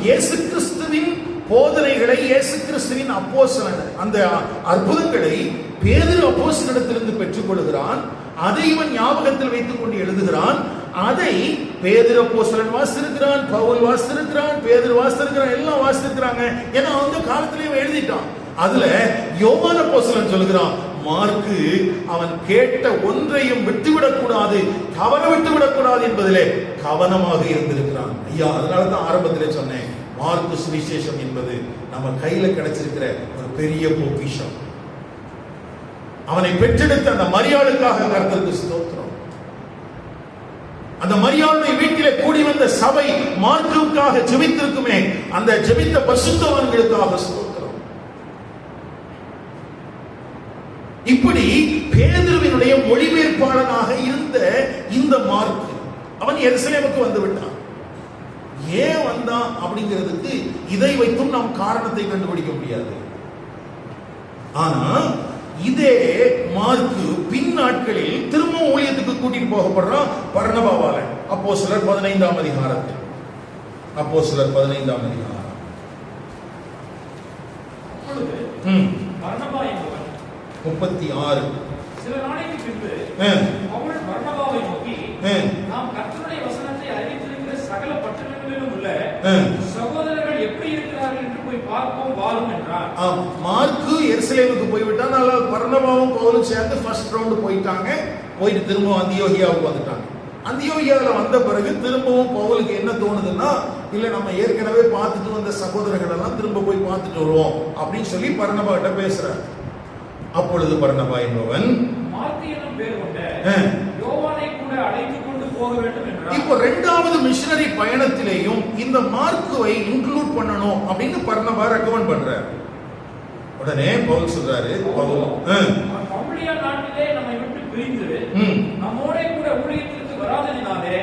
இயேசு கிறிஸ்துவின் போதனைகளை, இயேசு கிறிஸ்துவின் அப்போஸ்தலன் அந்த அற்புதங்களை பேதுரு அப்போஸ்தலனிடத்திலிருந்து பெற்றுக் கொள்கிறான். அதை இவன் ஞாபகத்தில் வைத்துக் கொண்டு எழுதுகிறான். அதை பேதுரு அப்போஸ்தலன் வாசித்திருக்கிறான், பவுல் வாசித்திருக்கிறான், பேதுரு வாசித்திருக்கிறான், எல்லாம் வாசித்திருக்கிறாங்க. ஏன்னா அந்த காலத்திலேயே எழுதிட்டான். அதுல யோவான் அப்போஸ்தலன் சொல்கிறான், மார்க்கு அவன் கேட்ட ஒன்றையும் விட்டுவிடக் கூடாது, தவற விட்டுவிடக் கூடாது என்பதிலே கவனமாக இருந்திருக்கிறான். ஐயா, அதனாலதான் ஆரம்பத்திலே சொன்னேன், மார்க்கு சுவிசேஷம் என்பது நம்ம கையில கிடைச்சிருக்கிற ஒரு பெரிய பொக்கிஷம். அவனை பெற்றெடுத்த அந்த மரியாளுக்காக கர்த்தருக்கு ஸ்தோத்திரம். அந்த மரியாளுடைய வீட்டிலே கூடி வந்த சபை மார்க்குக்காக ஜெபித்திருக்குமே, அந்த ஜெபித்த பரிசுத்தவான்களுக்காக ஸ்தோத்திரம். இப்படி பேதுருவினுடைய மொழிபெயர்ப்பாளனாக இருந்த இந்த மார்க் அவன் எருசலேமுக்கு வந்து விட்டான். ஏன் வந்தான் அப்படிங்கிறதுக்கு இதை வைத்தும் நாம் காரணத்தை கண்டுபிடிக்க முடியாது. ஆனா இதே மார்க்கு பின் நாட்களில் திரும்ப ஊழியத்துக்கு கூட்டிட்டு போகப்படுறான் பர்னபாவால. அப்போஸ்தலர் 15ஆம் அதிகாரத்தில், அப்போஸ்தலர் 15ஆம் அதிகாரம். அப்பொழுது பர்னபா என்பவன் 36 சில நாளைக்கு பின்பு பவுல் பர்னபாவை நோக்கி, நாம் கர்த்தருடைய வசனத்தை அறிவித்திருக்கிற சகல பட்டணங்களிலும் உள்ள சகோதரர்கள் எப்படி இருக்கிறார்கள் என்று போய் பார்ப்போம் வாரும் என்றார். மார்க்கு எருசலேமுக்கு போய்விட்டான். ஆனால் பர்னபாவும் பவுலும் சேர்ந்து ஃபர்ஸ்ட் ரவுண்ட் போயிட்டாங்க. போயிட்டு திரும்ப அந்தியோகியாவுக்கு வந்துட்டாங்க. அந்தியோகியாவில் வந்த பிறகு திரும்பவும் பவுலுக்கு என்ன தோணுதுன்னா, இல்ல நம்ம ஏற்கனவே பார்த்துட்டு வந்த சகோதரர்கள் எல்லாம் திரும்ப போய் பார்த்துட்டு வருவோம் அப்படின்னு சொல்லி பர்னபா கிட்ட பேசுறார். அப்பொழுது பர்னபா என்பவன் மார்க்கு என்னும் பேர் கொண்ட யோவானை கூட அழைத்துக் கொண்டு போக வேண்டும் என்றார். இப்போ இரண்டாவது மிஷனரி பயணத்திலேயும் இந்த மார்க்குவை இன்க்ளூட் பண்ணணும் அப்படின்னு பர்னபா ரெக்கமெண்ட் பண்றார். உடனே பவுல் சொல்றாரு, பவுலியா நாட்டிலே நம்மை விட்டு பிரிந்து நம்மோட கூட ஊழியத்திற்கு வராததினாலே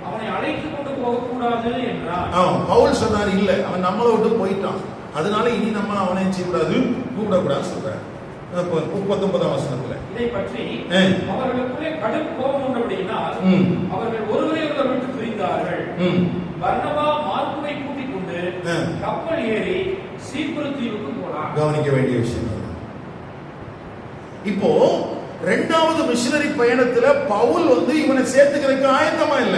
அவனை அழைத்துக் கொண்டு போக கூடாது என்றார். பவுல் சொன்னார், இல்ல அவன் நம்மளை விட்டு போயிட்டான், அதனால இனி நம்ம அவனை செய்யக்கூடாது, கூப்பிடக்கூடாது சொல்றாரு. 39ஆம் வசனத்துல இதை பற்றி அவர்களுக்குள்ளே கடும் கோபம் உண்டபடியினால் அவர்கள் ஒருவரை ஒருவர் விட்டு பிரிந்தார்கள். பர்னபா மார்க்கு கப்பல் ஏறி சீப்புரு தீவுக்கு போனான். கவனிக்க வேண்டிய விஷயம். இப்போ இரண்டாவது மிஷனரி பயணத்துல பவுல் இவனை சேர்த்துக்கிறதுக்கு ஆயத்தமா இல்ல.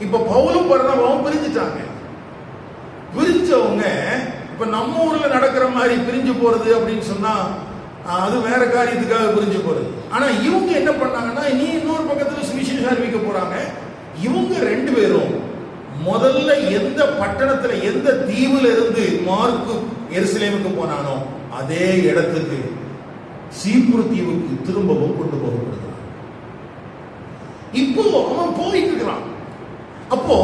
இப்ப பவுலும் பர்னபாவும் பிரிஞ்சுட்டாங்க. பிரிஞ்சவங்க இப்ப நம்ம ஊர்ல நடக்கிற மாதிரி பிரிஞ்சு போறது அப்படின்னு சொன்னா அது வேற காரியத்துக்காக பிரிஞ்சு போறது. ஆனா இவங்க என்ன பண்ணாங்கன்னா, நீ இன்னொரு பக்கத்துல சுவிசேஷம் அறிவிக்க போறாங்க. இவங்க ரெண்டு பேரும் முதல்ல எந்த பட்டணத்துல எந்த தீவுல இருந்து மார்க்கு எருசலேமுக்கு போனானோ அதே இடத்துக்கு சீப்புரு தீவுக்கு திரும்பவும் கொண்டு போகப்படுகிறான். இப்போ அவன் போயிட்டு இருக்கிறான். அப்போ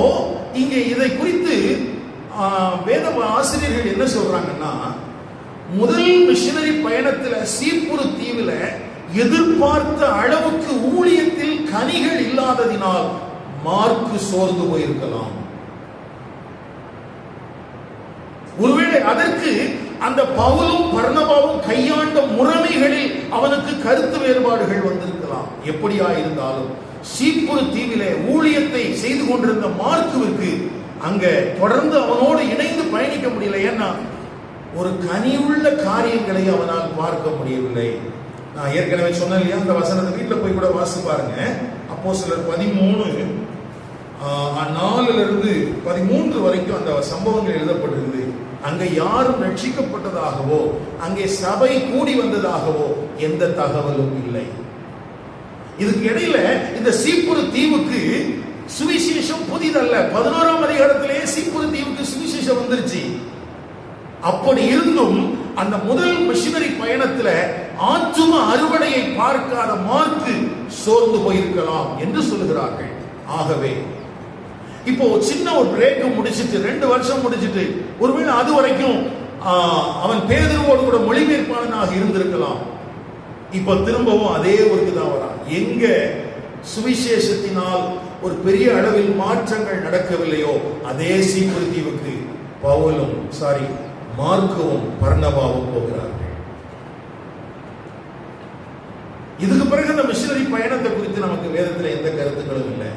இங்க இதை குறித்து வேத ஆசிரியர்கள் என்ன சொல்றாங்கன்னா, முதல் மிஷனரி பயணத்துல சீப்புரு தீவுல எதிர்பார்த்த அளவுக்கு ஊழியத்தில் கனிகள் இல்லாததினால் மார்க்கு சோர்ந்து போயிருக்கலாம். ஒருவேளை அதற்கு அந்த பவுலும் பர்னபாவும் கையாண்ட முறைமைகளில் அவனுக்கு கருத்து வேறுபாடுகள் வந்திருக்கலாம். எப்படியா இருந்தாலும் சீப்புரு தீவிலே ஊழியத்தை செய்து கொண்டிருந்த மார்க்குவிற்கு அங்க தொடர்ந்து அவனோடு இணைந்து பயணிக்க முடியல. ஏன்னா ஒரு கனியுள்ள காரியங்களை அவனால் பார்க்க முடியவில்லை. நான் ஏற்கனவே சொன்னேன் இல்லையா, அந்த வசனத்தை வீட்டில் போய் கூட வாசி பாருங்க. அப்போஸ்தலர் 13:4 வரைக்கும் அந்த சம்பவங்கள் எழுதப்பட்டிருக்குது. அங்க யாரும் ரட்சிக்கப்பட்டதாகவோ அங்கே சபை கூடி வந்ததாகவோ எந்த தகவலும் இல்லை. இதுக்கு இடையில இந்த சீப்புரு தீவுக்கு சுவிசேஷம் புதிதல்ல. 11ஆம் அதிகாரத்திலேயே சீப்புரு தீவுக்கு சுவிசேஷம் வந்துருச்சு. அப்படி இருந்தும் அந்த முதல் மிஷனரி பயணத்துல ஆத்தும அறுவடையை பார்க்காத மார்க்கு சோர்ந்து போயிருக்கலாம் என்று சொல்லுகிறார்கள். ஆகவே இப்போ சின்ன ஒரு பிரேக் முடிச்சிட்டு 2 வருஷம் முடிச்சிட்டு ஒருவேளை அது வரைக்கும் அவன் பேதுருவோடு கூட மொழிபெயர்ப்பாளனாக இருந்திருக்கலாம். இப்ப திரும்பவும் அதே ஊருக்கு தான் வரான். எங்க சுவிசேஷத்தினால் ஒரு பெரிய அளவில் மாற்றங்கள் நடக்கவில்லையோ அதே சீப்புரு தீவுக்கு மார்க்கவும் பர்னபாவும் போகிறார்கள். இதுக்கு பிறகு அந்த மிஷனரி பயணத்தை குறித்து நமக்கு வேதத்தில் எந்த கருத்துக்களும் இல்லை.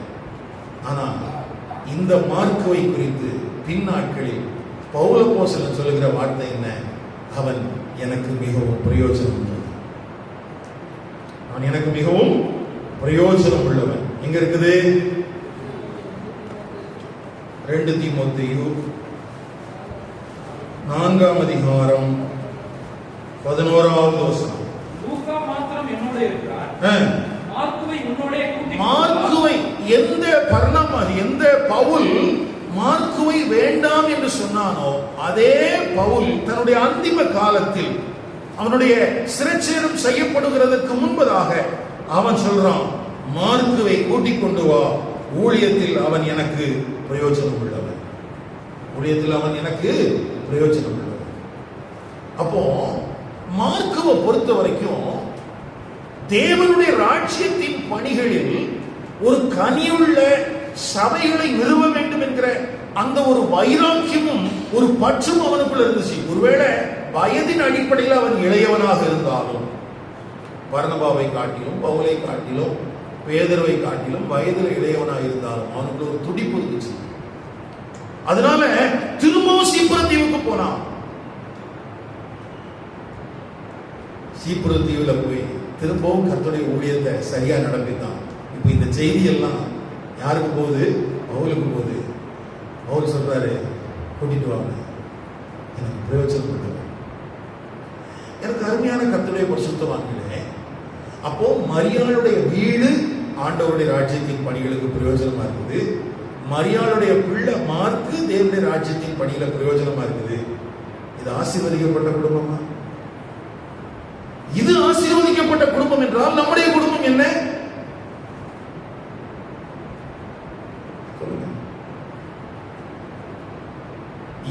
ஆனா இந்த மார்க்குவை குறித்து பின்னாட்களில் பவுல் அப்போஸ்தலன் சொல்லுகிற வார்த்தை என்ன? அவன் எனக்கு மிகவும் பிரயோஜனம் உள்ளவன். அவன் எனக்கு மிகவும் பிரயோஜனம் உள்ளவன். எங்க இருக்குது? 2 தீமோத்தேயு 4ஆம் அதிகாரம் 11வது வசனம். லூக்கா மாத்திரம் என்னோட இருக்கிறார். மார்க்குவை உன்னோடே கூட்டி மார்க்குவை எந்த பவுல் மார்க்குவை வேண்டாம் என்று சொன்னானோ அதே பவுல் தன்னுடைய அந்திம காலத்தில் அவனுடைய சிரச்சேதம் செய்யப்படுகிறதற்கு முன்பதாக அவன் சொல்றான், மார்க்குவை கூட்டிக் கொண்டு வா, ஊழியத்தில் அவன் எனக்கு பிரயோஜனம் உள்ளவன். ஊழியத்தில் அவன் எனக்கு பிரயோஜனம் உள்ளவன். அப்போ மார்க்குவை பொறுத்த வரைக்கும் தேவனுடைய ராஜ்யத்தின் பணிகளில் ஒரு கனியுள்ள சபைகளை நிறுவ வேண்டும் என்கிற அந்த ஒரு வைராக்கியமும் ஒரு பற்றும் அவனுக்குள்ள இருந்துச்சு. ஒருவேளை வயதின் அடிப்படையில் அவன் இளையவனாக இருந்தாலும், பர்னபாவை காட்டிலும் பவுலை காட்டிலும் பேதுருவை காட்டிலும் வயதில் இளையவனாக இருந்தாலும் அவனுக்கு ஒரு துடிப்பு இருந்துச்சு. அதனால திரும்பவும் சீப்புரு தீவுக்கு போனான். சீப்புரு தீவுல போய் திரும்பவும் கர்த்தருடைய ஊழியத்தை சரியா நடப்பித்தான். இப்ப இந்த செய்தி எல்லாம் யாருக்கு போகுது? பவுலுக்கு போகுது. பவுல் சொல்றாரு, கூட்டிட்டு வாங்க, எனக்கு பிரயோஜனப்பட்டது. எனக்கு அருமையான கர்த்தருடைய பரிசுத்தவான்களே, அப்போ மரியாளுடைய வீடு ஆண்டவருடைய ராஜ்யத்தின் பணிகளுக்கு பிரயோஜனமா இருக்குது. மரியாளுடைய பிள்ளை மார்க்கு தேவனுடைய ராஜ்யத்தின் பணியில பிரயோஜனமா இருக்குது. இது ஆசீர்வதிக்கப்பட்ட குடும்பமா? இது ஆசீர்வதிக்கப்பட்ட குடும்பம் என்றால் நம்முடைய குடும்பம் என்ன?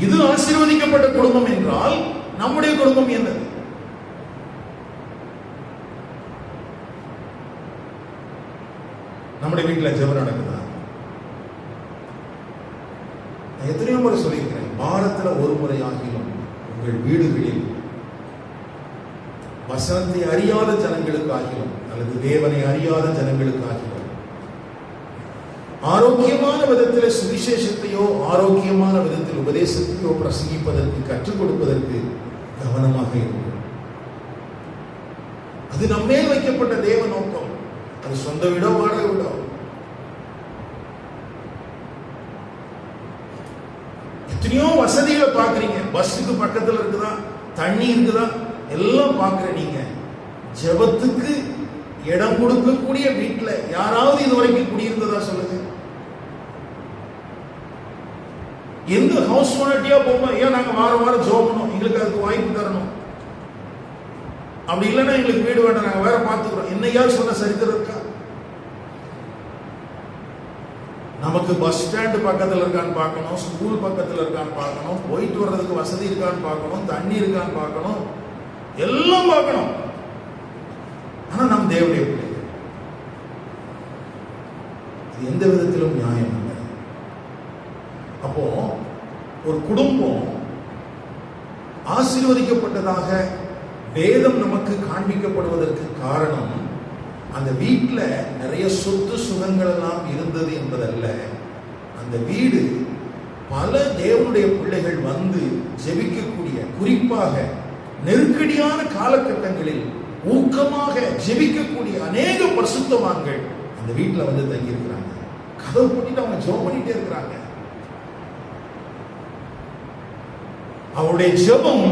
இது ஆசீர்வதிக்கப்பட்ட குடும்பம் என்றால் நம்முடைய குடும்பம் என்ன? நம்முடைய வீட்டில் ஜெபம் நடக்குதா? எத்தனையோ முறை சொல்லியிருக்கிறேன், வாரத்தில் ஒரு முறை ஆகிலும் உங்கள் வீடுகளில் வசனத்தை அறியாத ஜனங்களுக்கு ஆகிலும் அல்லது தேவனை அறியாத ஜனங்களுக்கு ஆகிலும் ஆரோக்கியமான விதத்தில் சுவிசேஷத்தையோ ஆரோக்கியமான விதத்தில் உபதேசத்தையோ பிரசங்கிப்பதற்கு கற்றுக் கொடுப்பதற்கு கவனமாக இருக்கும். அது நம்மேல் வைக்கப்பட்ட தேவ நோக்கம். அது சொந்த வீடோ வாடகை வீடோ. எத்தனையோ வசதிகளை பாக்குறீங்க. பஸ்ஸுக்கு பக்கத்துல இருக்குதா, தண்ணி இருக்குதா, எல்லாம் பாக்குற நீங்க ஜெபத்துக்கு இடம் கொடுக்கக்கூடிய வீட்டுல யாராவது இதுவரைக்கும் குடியிருந்ததா சொல்லுங்க. எந்த ஹவுஸ் ஓனர்ட்டியா போவோம், ஏன் நாங்க வாரம் வாரம் ஜெபம் பண்ணோம், எங்களுக்கு அதுக்கு வாய்ப்பு தரணும். அப்படி இல்லைன்னா எங்களுக்கு வீடு வேண்டாம், நாங்க வேற பார்த்துக்கிறோம். என்னையாவது சொன்ன சரித்திரம் இருக்கா? நமக்கு பஸ் ஸ்டாண்டு பக்கத்தில் இருக்கான்னு பார்க்கணும், ஸ்கூல் பக்கத்தில் இருக்கான்னு பார்க்கணும், போயிட்டு வர்றதுக்கு வசதி இருக்கான்னு பார்க்கணும், தண்ணி இருக்கான்னு பார்க்கணும், எல்லாம் பார்க்கணும். ஆனா நம் தேவனுடைய பிள்ளை இது எந்த விதத்திலும் நியாயம் இல்லை. அப்போ ஒரு குடும்பம் ஆசீர்வதிக்கப்பட்டதாக வேதம் நமக்கு காண்பிக்கப்படுவதற்கு காரணம் அந்த வீட்டில் நிறைய சொத்து சுகங்கள் எல்லாம் இருந்தது என்பதல்ல. அந்த வீடு பல தேவனுடைய பிள்ளைகள் வந்து ஜெபிக்கக்கூடிய, குறிப்பாக நெருக்கடியான காலகட்டங்களில் ஊக்கமாக ஜெபிக்கக்கூடிய அநேக பரிசுத்தவான்கள் அந்த வீட்டில் வந்து தங்கி இருக்கிறாங்க. கதவு போட்டுட்டு அவங்க ஜெபம் பண்ணிட்டே இருக்கிறாங்க. அவருடைய ஜெபம்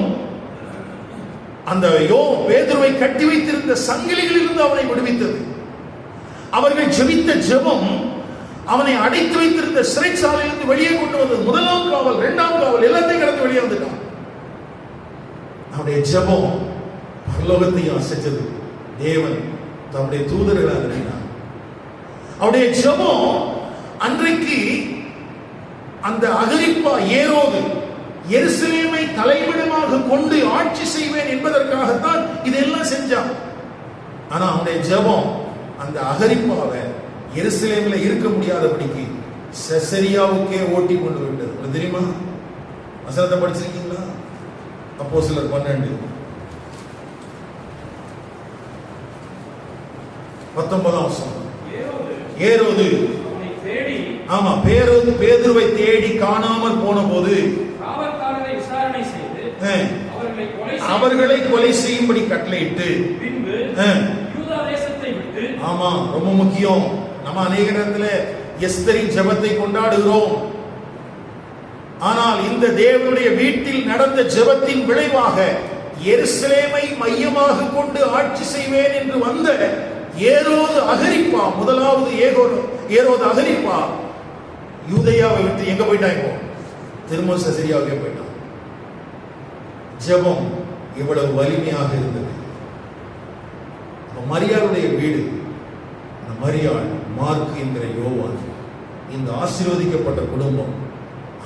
அந்த பேதுருவை கட்டி வைத்திருந்த சங்கிலிகளில் இருந்து அவனை விடுவித்தது. அவர்கள் ஜெபித்த ஜெபம் அவனை அடைத்து வைத்திருந்த சிறைச்சாலையிலிருந்து வெளியே கொண்டு வந்தது. முதலாம் காவல், இரண்டாம் காவல் எல்லாத்தையும் கடந்து வெளியே வந்துட்டான். அவருடைய ஜெபம் பரலோகத்தையும் அசைச்சது. தேவன் தம்முடைய தூதர்களை அனுப்பினார். அவருடைய ஜெபம் அன்றைக்கு அந்த அகிரிப்பா ஏரோது எருசலேமை தலைவிடமாக கொண்டு ஆட்சி செய்வேன் என்பதற்காகத்தான் இதெல்லாம் செஞ்சான். ஆனா அவனுடைய ஜெபம் அந்த அகிரிப்பாவை எருசலேமில் இருக்க முடியாதபடிக்கு செசரியாவுக்கே ஓட்டி கொண்டு விட்டது. உங்களுக்கு தெரியுமா? வசனத்தை படிச்சிருக்கீங்களா? அப்போஸ்தலர் 12:19 ஏரோது ஆமா பேதுருவை தேடி காணாமல் போன போது அவர்களை கொலை செய்யும்படி கட்டளையிட்டு ஆமா, ரொம்ப முக்கியம். நம்ம அநேக நேரத்தில் எஸ்தரின் ஜெபத்தை கொண்டாடுகிறோம். ஆனால் இந்த தேவனுடைய வீட்டில் நடந்த ஜெபத்தின் விளைவாக எருசலேமை மையமாக கொண்டு ஆட்சி செய்வேன் என்று வந்த ஏரோது அகிரிப்பா, முதலாவது ஏரோது அகிரிப்பா யூதேயாவை விட்டு எங்க போயிட்டாங்க? திரும்ப செசரியாவுக்கே போயிட்டான். ஜெபம் இவ்வளவு வலிமையாக இருந்தது. மரியாளுடைய வீடு, மரியாள், மார்க் என்கிற யோவான், இந்த ஆசீர்வதிக்கப்பட்ட குடும்பம்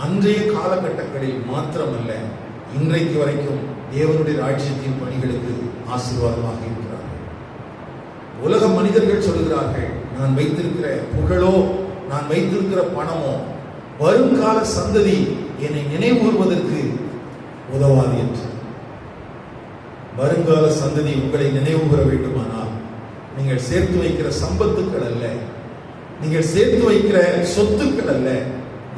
அன்றைய காலகட்டங்களில் மாத்திரமல்ல, இன்றைக்கு வரைக்கும் தேவனுடைய ராஜ்யத்தின் பணிகளுக்கு ஆசீர்வாதமாக இருக்கிறார்கள். உலக மனிதர்கள் சொல்கிறார்கள், நான் வைத்திருக்கிற புகழோ நான் வைத்திருக்கிற பணமோ வருங்கால சந்ததி என்னை நினைவுறுவதற்கு உதவாது என்று. வருங்கால சந்ததி உங்களை நினைவுகூர வேண்டுமானால் நீங்கள் சேர்த்து வைக்கிற சம்பத்துக்கள் அல்ல, நீங்கள் சேர்த்து வைக்கிற சொத்துக்கள் அல்ல,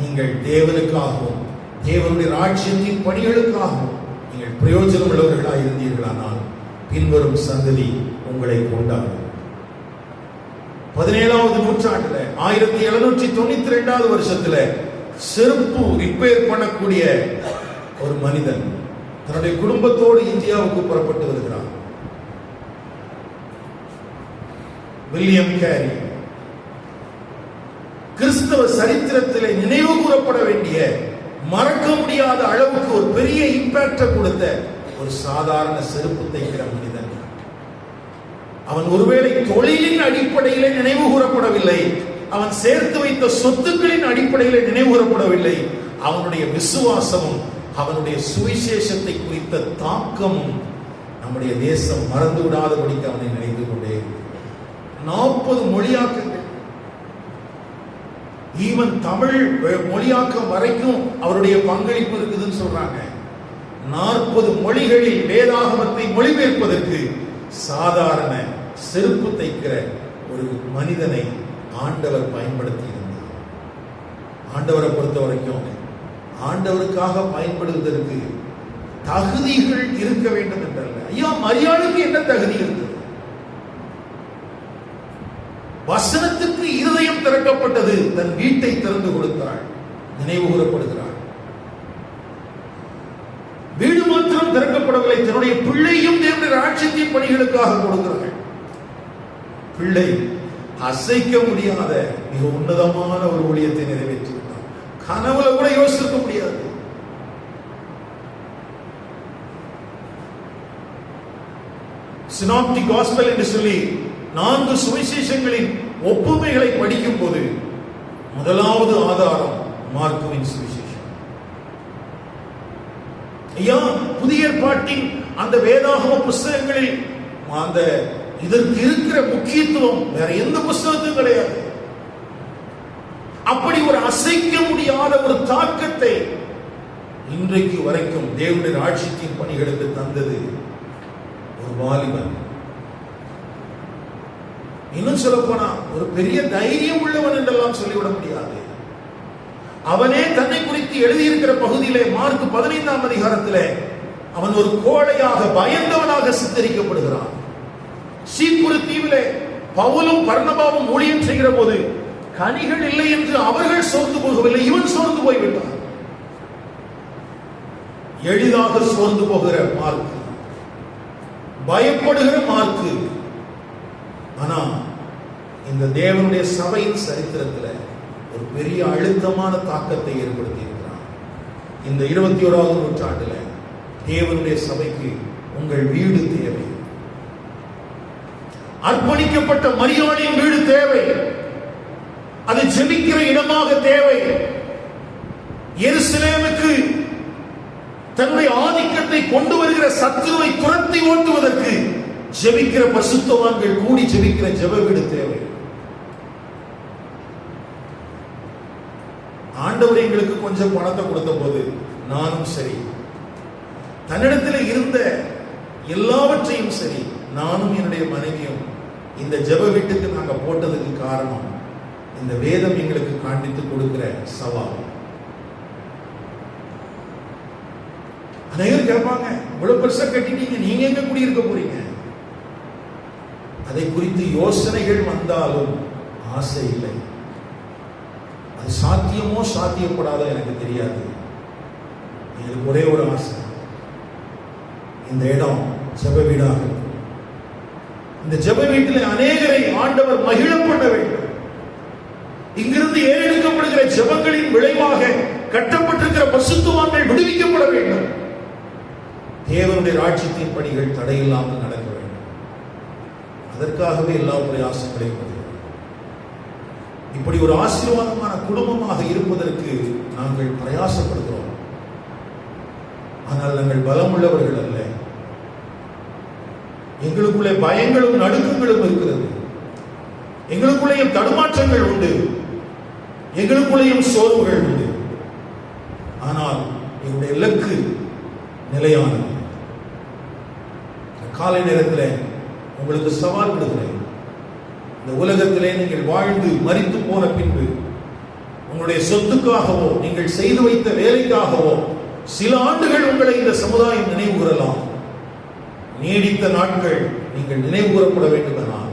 நீங்கள் தேவனுக்காகவும் தேவனுடைய ராஜ்யத்தின் பணிகளுக்காகவும் நீங்கள் பிரயோஜனம் உள்ளவர்களாக இருந்தீர்களானால் பின்வரும் சந்ததி உங்களை கொண்டாடும். 17வது நூற்றாண்டுல 1792 வருஷத்துல செருப்பு ரிப்பேர் பண்ணக்கூடிய ஒரு மனிதன் தன்னுடைய குடும்பத்தோடு இந்தியாவுக்கு புறப்பட்டு வருகிறார். வில்லியம் கேரி கிறிஸ்தவ சரித்திரத்திலே நினைவு கூறப்பட வேண்டிய, மறக்க முடியாத அளவுக்கு ஒரு பெரிய இம்பாக்ட் கொடுத்த ஒரு சாதாரண செருப்பு தைக்கிற மனிதன். அவன் ஒருவேளை தொழிலின் அடிப்படையிலே நினைவு கூறப்படவில்லை, அவன் சேர்த்து வைத்த சொத்துக்களின் அடிப்படையிலே நினைவு கூறப்படவில்லை. அவனுடைய விசுவாசமும் அவனுடைய சுவிசேஷத்தை குறித்த தாக்கமும் நம்முடைய தேசம் மறந்து விடாதபடிக்கு அவனை நினைத்து கொண்டே 40 மொழியாக்கங்கள், ஈவன் தமிழ் மொழியாக்கம் வரைக்கும் அவருடைய பங்களிப்பு இருக்குதுன்னு சொல்றாங்க. 40 மொழிகளில் வேதாகமத்தை மொழிபெயர்ப்பதற்கு சாதாரண செருப்பு தைக்கிற ஒரு மனிதனை ஆண்டவர் பயன்படுத்தி இருந்தார். ஆண்டவரை பொறுத்த வரைக்கும் ஆண்டவருக்காக பயன்படுவதற்கு தகுதிகள் இருக்க வேண்டும் என்றல்ல. ஐயா, மரியாளுக்கு என்ன தகுதி இருந்தது? வசனத்துக்கு இருதயம் திறக்கப்பட்டது, தன் வீட்டை திறந்து கொடுத்தாள், நினைவு கூறப்படுகிறாள். வீடு மாத்திரம் திறக்கப்படவில்லை, தன்னுடைய பிள்ளையும் தேவனுடைய ராஜ்யத்தின் பணிகளுக்காக கொடுக்கிறாள். பிள்ளை அசைக்க முடியாத மிக உன்னதமான ஒரு ஊழியத்தை நிறைவேற்றிவிட்டார். கனவுல கூட யோசிக்க முடியாது. சினாப்டிக் காஸ்பல் என்று சொல்லி 4 சுவிசேஷங்களின் ஒப்புமைகளை படிக்கும் போது முதலாவது ஆதாரம் மார்க்குவின் சுவிசேஷம். ஐயா, புதிய ஏற்பாட்டின் அந்த வேதாகம புஸ்தகங்களில் அந்த இதற்கு இருக்கிற முக்கியத்துவம் வேற எந்த புஸ்தகத்தும் கிடையாது. அப்படி ஒரு அசைக்க முடியாத ஒரு தாக்கத்தை இன்றைக்கு வரைக்கும் தேவனுடைய ராஜ்யத்தின் பணிகளுக்கு தந்தது ஒரு வாலிபன். இன்னும் சொல்ல போனா ஒரு பெரிய தைரியம் உள்ளவன் என்றெல்லாம் சொல்லிவிட முடியாது. அவனே தன்னை குறித்து எழுதியிருக்கிற பகுதியிலே மார்க் 15ஆம் அதிகாரத்திலே அவன் ஒரு கோழையாக பயந்தவனாக சித்தரிக்கப்படுகிறான். சீப்புரு தீவிலே பவுலும் பர்னபாவும் ஊழியம் செய்கிற போது கனிகள் இல்லை என்று அவர்கள் சோர்ந்து போகவில்லை, இவன் சோர்ந்து போய்விட்டான். எளிதாக சோர்ந்து போகிற மார்க், பயப்படுகிற மார்க். ஆனா இந்த தேவனுடைய சபையின் சரித்திரத்தில் ஒரு பெரிய அழுத்தமான தாக்கத்தை ஏற்படுத்தி இருக்கிறான். இந்த 21ஆவது நூற்றாண்டில் தேவனுடைய சபைக்கு உங்கள் வீடு தேவை. அர்ப்பணிக்கப்பட்ட மரியாளின் வீடு தேவை. அது ஜெபிக்கிற இடமாக தேவை. எருசலேமுக்கு தன்னுடைய ஆதிக்கத்தை கொண்டு வருகிற சத்துருவை துரத்தி ஓட்டுவதற்கு ஜெபிக்கிற பரிசுத்தவான்கள் கூடி ஜெபிக்கிற ஜெப வீடு தேவை. ஆண்டவர் எங்களுக்கு கொஞ்சம் பணத்தை கொடுத்த போது நானும் சரி, தன்னிடத்தில் இருந்த எல்லாவற்றையும் சரி, நானும் என்னுடைய மனைவியும் இந்த ஜெப வீட்டுக்கு நாங்க போட்டதுக்கு காரணம் இந்த வேதம் எங்களுக்கு காண்பித்து கொடுக்கிற சவால். அநேகர் கேட்பாங்க, இவ்வளவு பெருசா கட்டிட்டீங்க, நீங்க எங்க குடியிருக்க போறீங்க? அதை குறித்து யோசனைகள் வந்தாலும் ஆசை இல்லை. அது சாத்தியமோ சாத்தியப்படாதோ எனக்கு தெரியாது. எனக்கு ஒரே ஒரு ஆசை, இந்த இடம் ஜெப வீடாக இருக்கும். இந்த ஜெப வீட்டில் அநேகரை ஆண்டவர் மகிழ பண்ண வேண்டும். இங்கிருந்து ஏறெடுக்கப்படுகிற ஜெபங்களின் விளைவாக கட்டப்பட்டிருக்கிற பரிசுத்தவான்கள் விடுவிக்கப்பட வேண்டும். தேவனுடைய ராஜ்யத்தின் பணிகள் தடையில்லாமல் நடக்க வேண்டும். அதற்காகவே எல்லா பிரயாசங்களையும் இப்படி ஒரு ஆசீர்வாதமான குடும்பமாக இருப்பதற்கு நாங்கள் பிரயாசப்படுகிறோம். ஆனால் நாங்கள் பலமுள்ளவர்கள் அல்ல. எங்களுக்குள்ளே பயங்களும் நடுக்கங்களும் இருக்கிறது. எங்களுக்குள்ளேயும் தடுமாற்றங்கள் உண்டு, எங்களுக்குள்ளேயும் சோர்வுகள் உண்டு. ஆனால் எங்களுடைய இலக்கு நிலையானது. காலை நேரத்தில் உங்களுக்கு சவால் விடுகிறேன். இந்த உலகத்திலே நீங்கள் வாழ்ந்து மரித்து போன பின்பு உங்களுடைய சொத்துக்காகவோ நீங்கள் செய்து வைத்த வேலைக்காகவோ சில ஆண்டுகள் உங்களை இந்த சமுதாயம் நினைவு கூறலாம். நீடித்த நாட்கள் நீங்கள் நினைவு கூறப்பட வேண்டுமானால்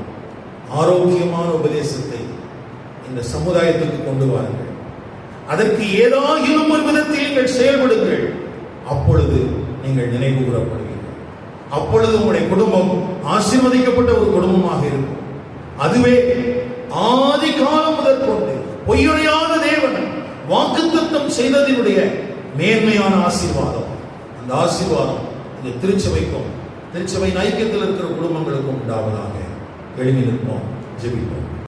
ஆரோக்கியமான உபதேசத்தை இந்த சமுதாயத்துக்கு கொண்டு வாருங்கள். அதற்கு ஏதாயிலும் ஒரு விதத்தில் நீங்கள் செயல்படுங்கள். அப்பொழுது நீங்கள் நினைவு கூறப்படுவீர்கள். அப்பொழுது உங்களுடைய குடும்பம் ஆசீர்வதிக்கப்பட்ட ஒரு குடும்பமாக இருக்கும். அதுவே ஆதி காலம் முதற்கொண்டு பொய்யுரையாத தேவன் வாக்குத்தத்தம் செய்ததினுடைய மேன்மையான ஆசீர்வாதம். அந்த ஆசீர்வாதம் இந்த திருச்சபைக்கும் திருச்சபை ஐக்கியத்தில் இருக்கிற குடும்பங்களுக்கும் உண்டாவதாக. எழுதி நிற்போம், ஜெபிப்போம்.